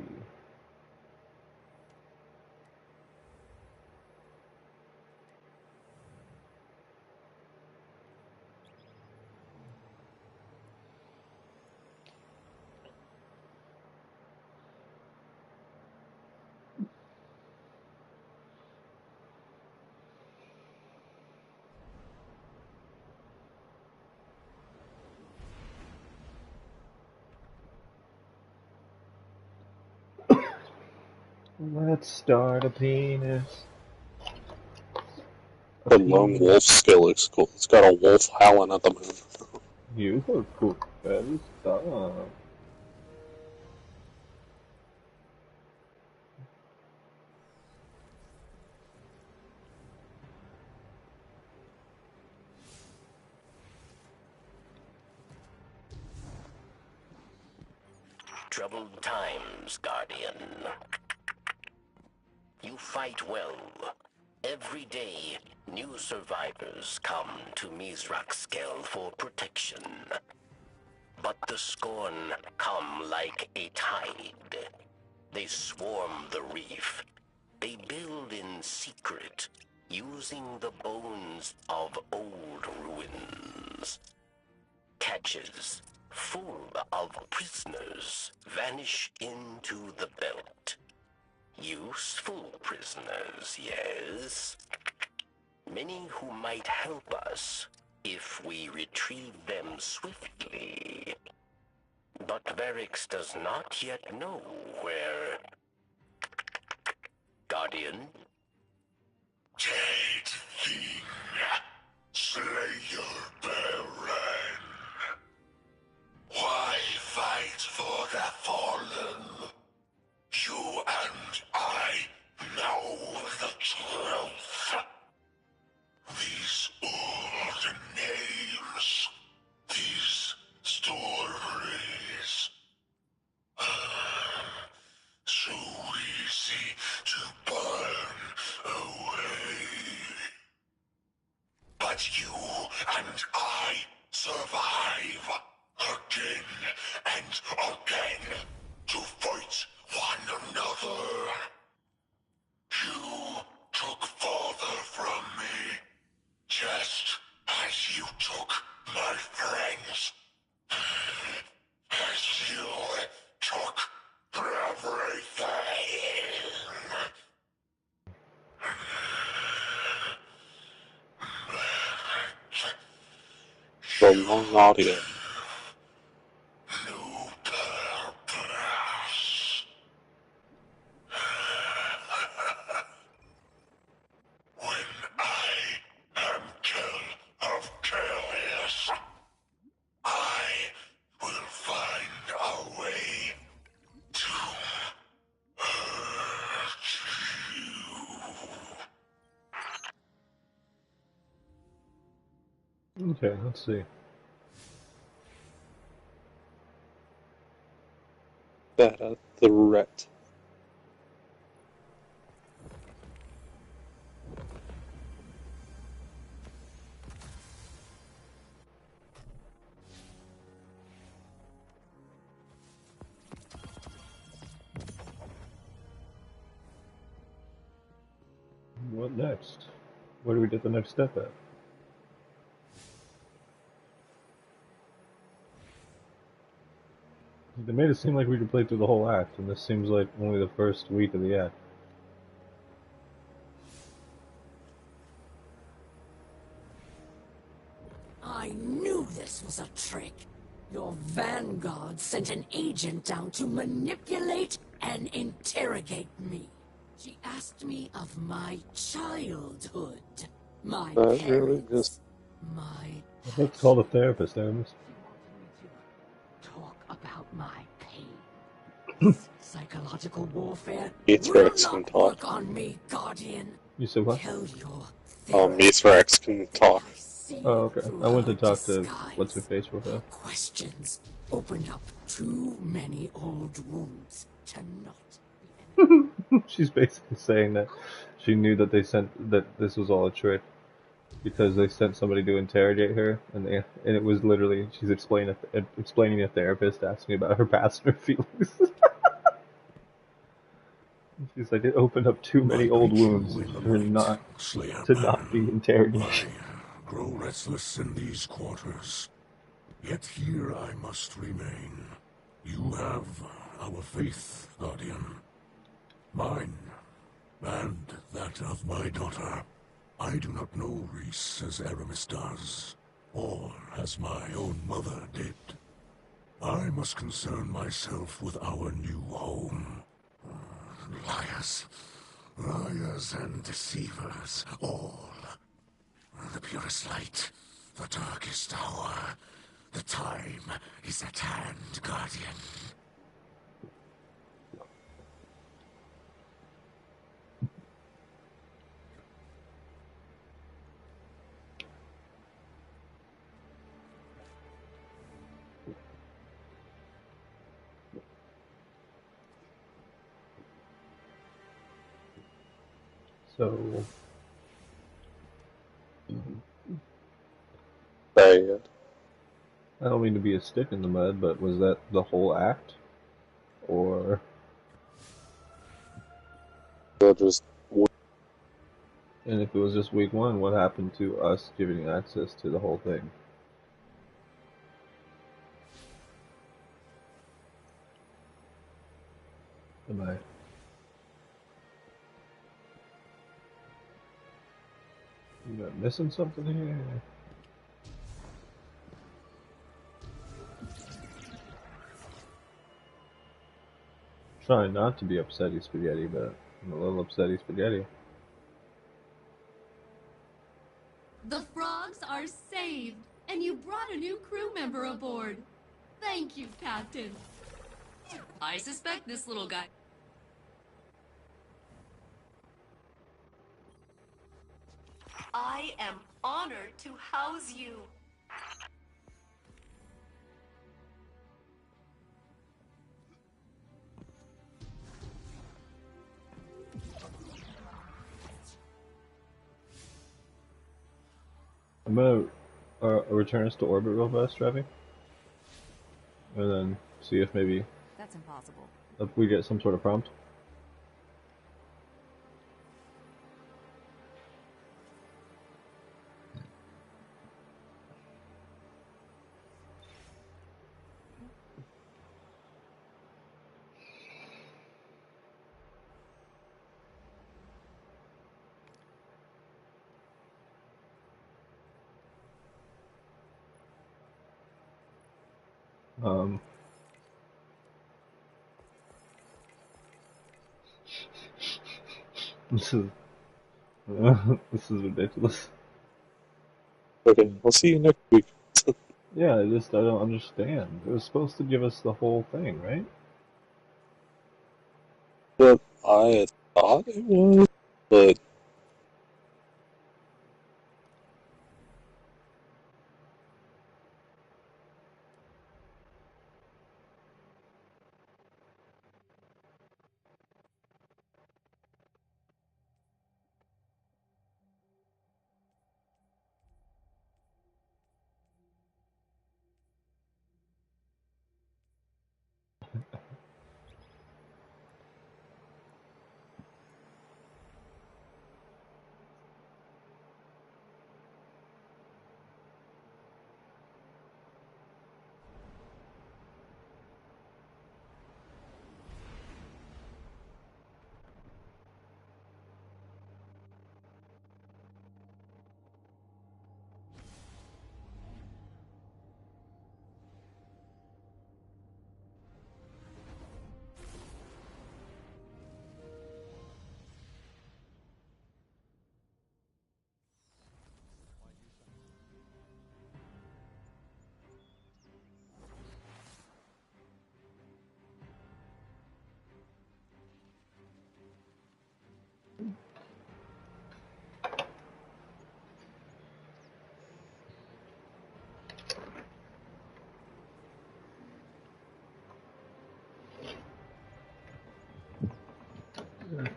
Speaker 1: Let's start a penis.
Speaker 3: The lone wolf skill looks cool. It's got a wolf howling at the moon.
Speaker 1: You look cool. Better stop.
Speaker 8: Troubled times, Guardian. You fight well. Every day, new survivors come to Mizrakskel for protection. But the Scorn come like a tide. They swarm the reef. They build in secret, using the bones of old ruins. Catches full of prisoners vanish into the belt. Useful prisoners, yes. Many who might help us if we retrieve them swiftly. But Varix does not yet know where... Guardian?
Speaker 7: Jade King, Slayer Baron. Why fight for the fallen? You and I know the truth. These old names, these stories. So easy to burn that you and I survive again and again to fight one another. You took father from me, just as you took my friends. As you took everything.
Speaker 3: The long audio.
Speaker 7: When I am kill of chaos, I will find a way to hurt you.
Speaker 1: Okay, let's see.
Speaker 3: That a threat.
Speaker 1: What next? Where do we get the next step at? They made it seem like we could play through the whole act, and this seems like only the first week of the act.
Speaker 10: I knew this was a trick. Your vanguard sent an agent down to manipulate and interrogate me. She asked me of my childhood, my
Speaker 3: Really
Speaker 10: parents,
Speaker 3: just...
Speaker 10: my
Speaker 1: Let's call the therapist, Aramis.
Speaker 10: talk about my pain. This psychological warfare
Speaker 3: Meets
Speaker 10: will
Speaker 3: Rex can
Speaker 10: not
Speaker 3: talk.
Speaker 10: work on me, Guardian.
Speaker 1: You said what?
Speaker 10: Tell your
Speaker 3: Meets Rex can talk.
Speaker 1: Oh, okay. I went to talk to what's-her-face real fast.
Speaker 10: Questions opened up too many old wounds to not.
Speaker 1: She's basically saying that she knew that that this was all a trick because they sent somebody to interrogate her, and it was literally she's explaining a therapist asking about her past and her feelings. She's like, it opened up too many old wounds for not be interrogated.
Speaker 7: I grow restless in these quarters, yet here I must remain. You have our faith, Guardian. Mine, and that of my daughter. I do not know Reese as Aramis does, or as my own mother did. I must concern myself with our new home. Liars. Liars and deceivers, all. The purest light, the darkest hour. The time is at hand, Guardian.
Speaker 1: So,
Speaker 3: Bad.
Speaker 1: I don't mean to be a stick in the mud, but was that the whole act? Or...
Speaker 3: Just...
Speaker 1: And if it was just week one, what happened to us giving access to the whole thing? Am I missing something here? Trying not to be upsetty spaghetti, but I'm a little upsetty spaghetti.
Speaker 5: The frogs are saved, and you brought a new crew member aboard. Thank you, Captain. I suspect this little guy... I am honored to house you.
Speaker 1: I'm gonna return us to orbit real fast, Trevi, and then see if maybe
Speaker 12: That's impossible.
Speaker 1: if we get some sort of prompt. This is this is ridiculous.
Speaker 3: Okay, I'll see you next week.
Speaker 1: Yeah, I don't understand. It was supposed to give us the whole thing, right?
Speaker 3: But I thought it was, but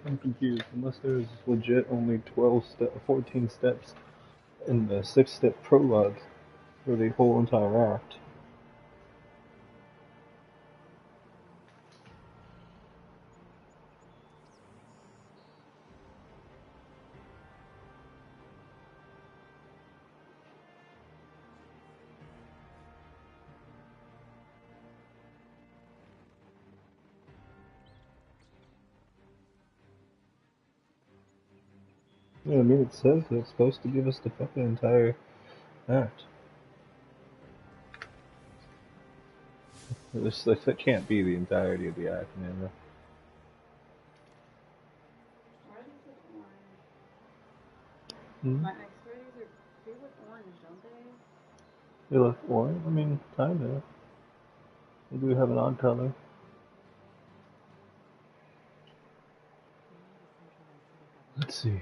Speaker 1: I'm confused. Unless there's legit only 14 steps in the 6-step prologue for the whole entire act. Yeah, I mean, it says it's supposed to give us the fucking entire act. That can't be the entirety of the act, man. Hmm?
Speaker 13: My X-rays they look orange, don't they?
Speaker 1: They look orange? I mean, kinda. They do have an odd color. Let's see.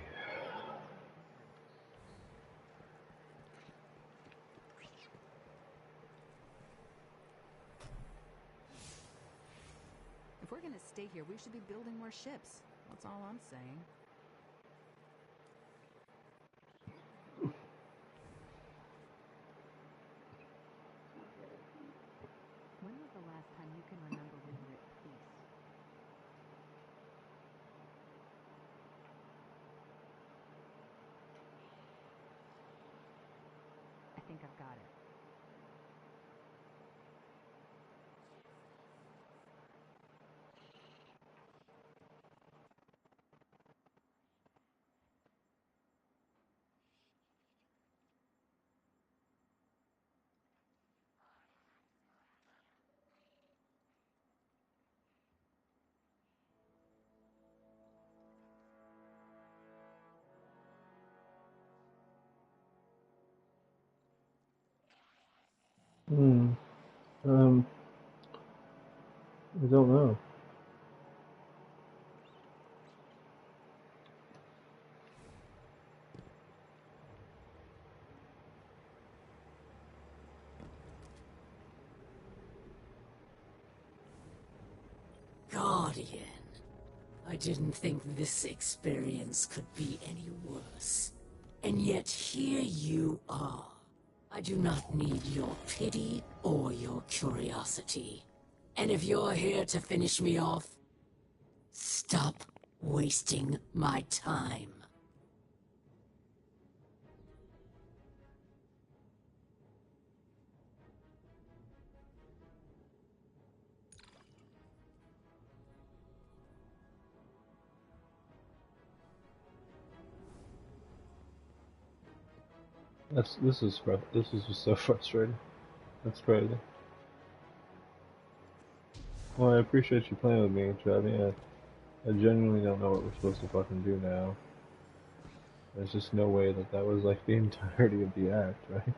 Speaker 12: If we're gonna stay here, we should be building more ships. That's all I'm saying. When was the last time you can remember we were at peace? I think I've got it.
Speaker 1: Hmm. Um, I don't know.
Speaker 10: Guardian. I didn't think this experience could be any worse. And yet here you are. I do not need your pity or your curiosity. And if you're here to finish me off, stop wasting my time.
Speaker 1: This is just so frustrating. That's crazy. Well, I appreciate you playing with me, Travi. I genuinely don't know what we're supposed to fucking do now. There's just no way that that was like the entirety of the act, right?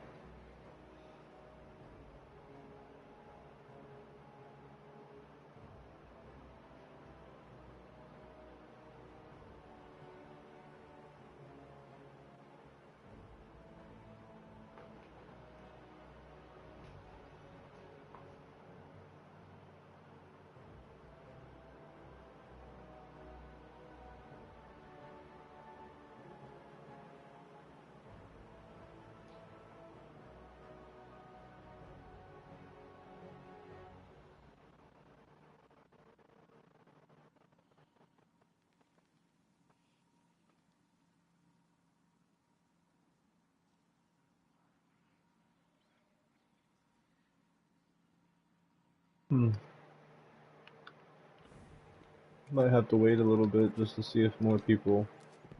Speaker 1: Might have to wait a little bit just to see if more people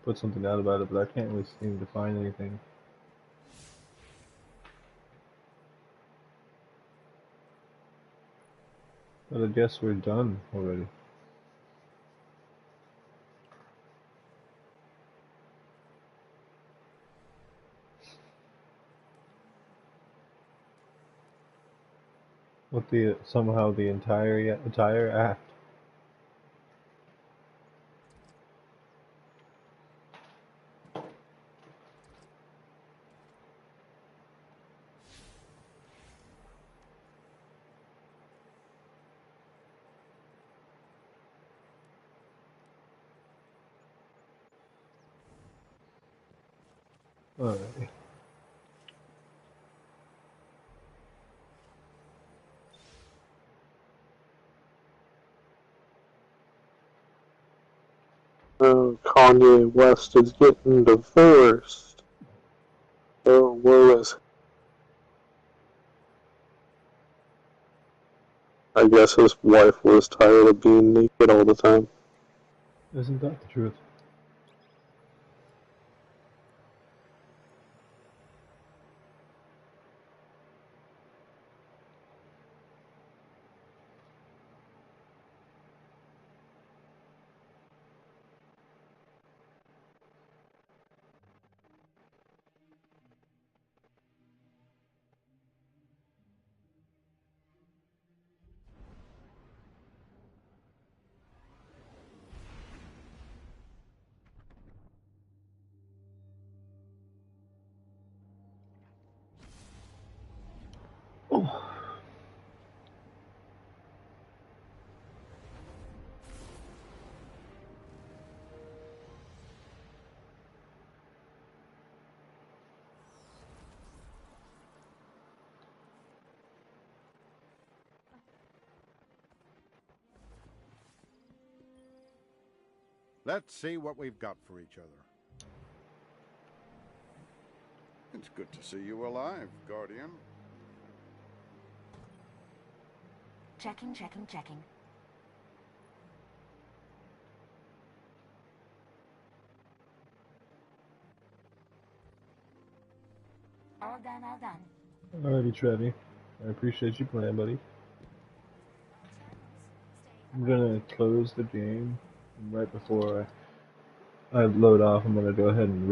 Speaker 1: put something out about it, but I can't really seem to find anything. But I guess we're done already. With somehow the entire act. Alright.
Speaker 3: Kanye West is getting divorced. Oh, where was? I guess his wife was tired of being naked all the time.
Speaker 1: Isn't that the truth? Oh.
Speaker 11: Let's see what we've got for each other. It's good to see you alive, Guardian.
Speaker 14: Checking. All done.
Speaker 1: Alrighty, Trevi. I appreciate you playing, buddy. I'm gonna close the game right before I load off. I'm gonna go ahead and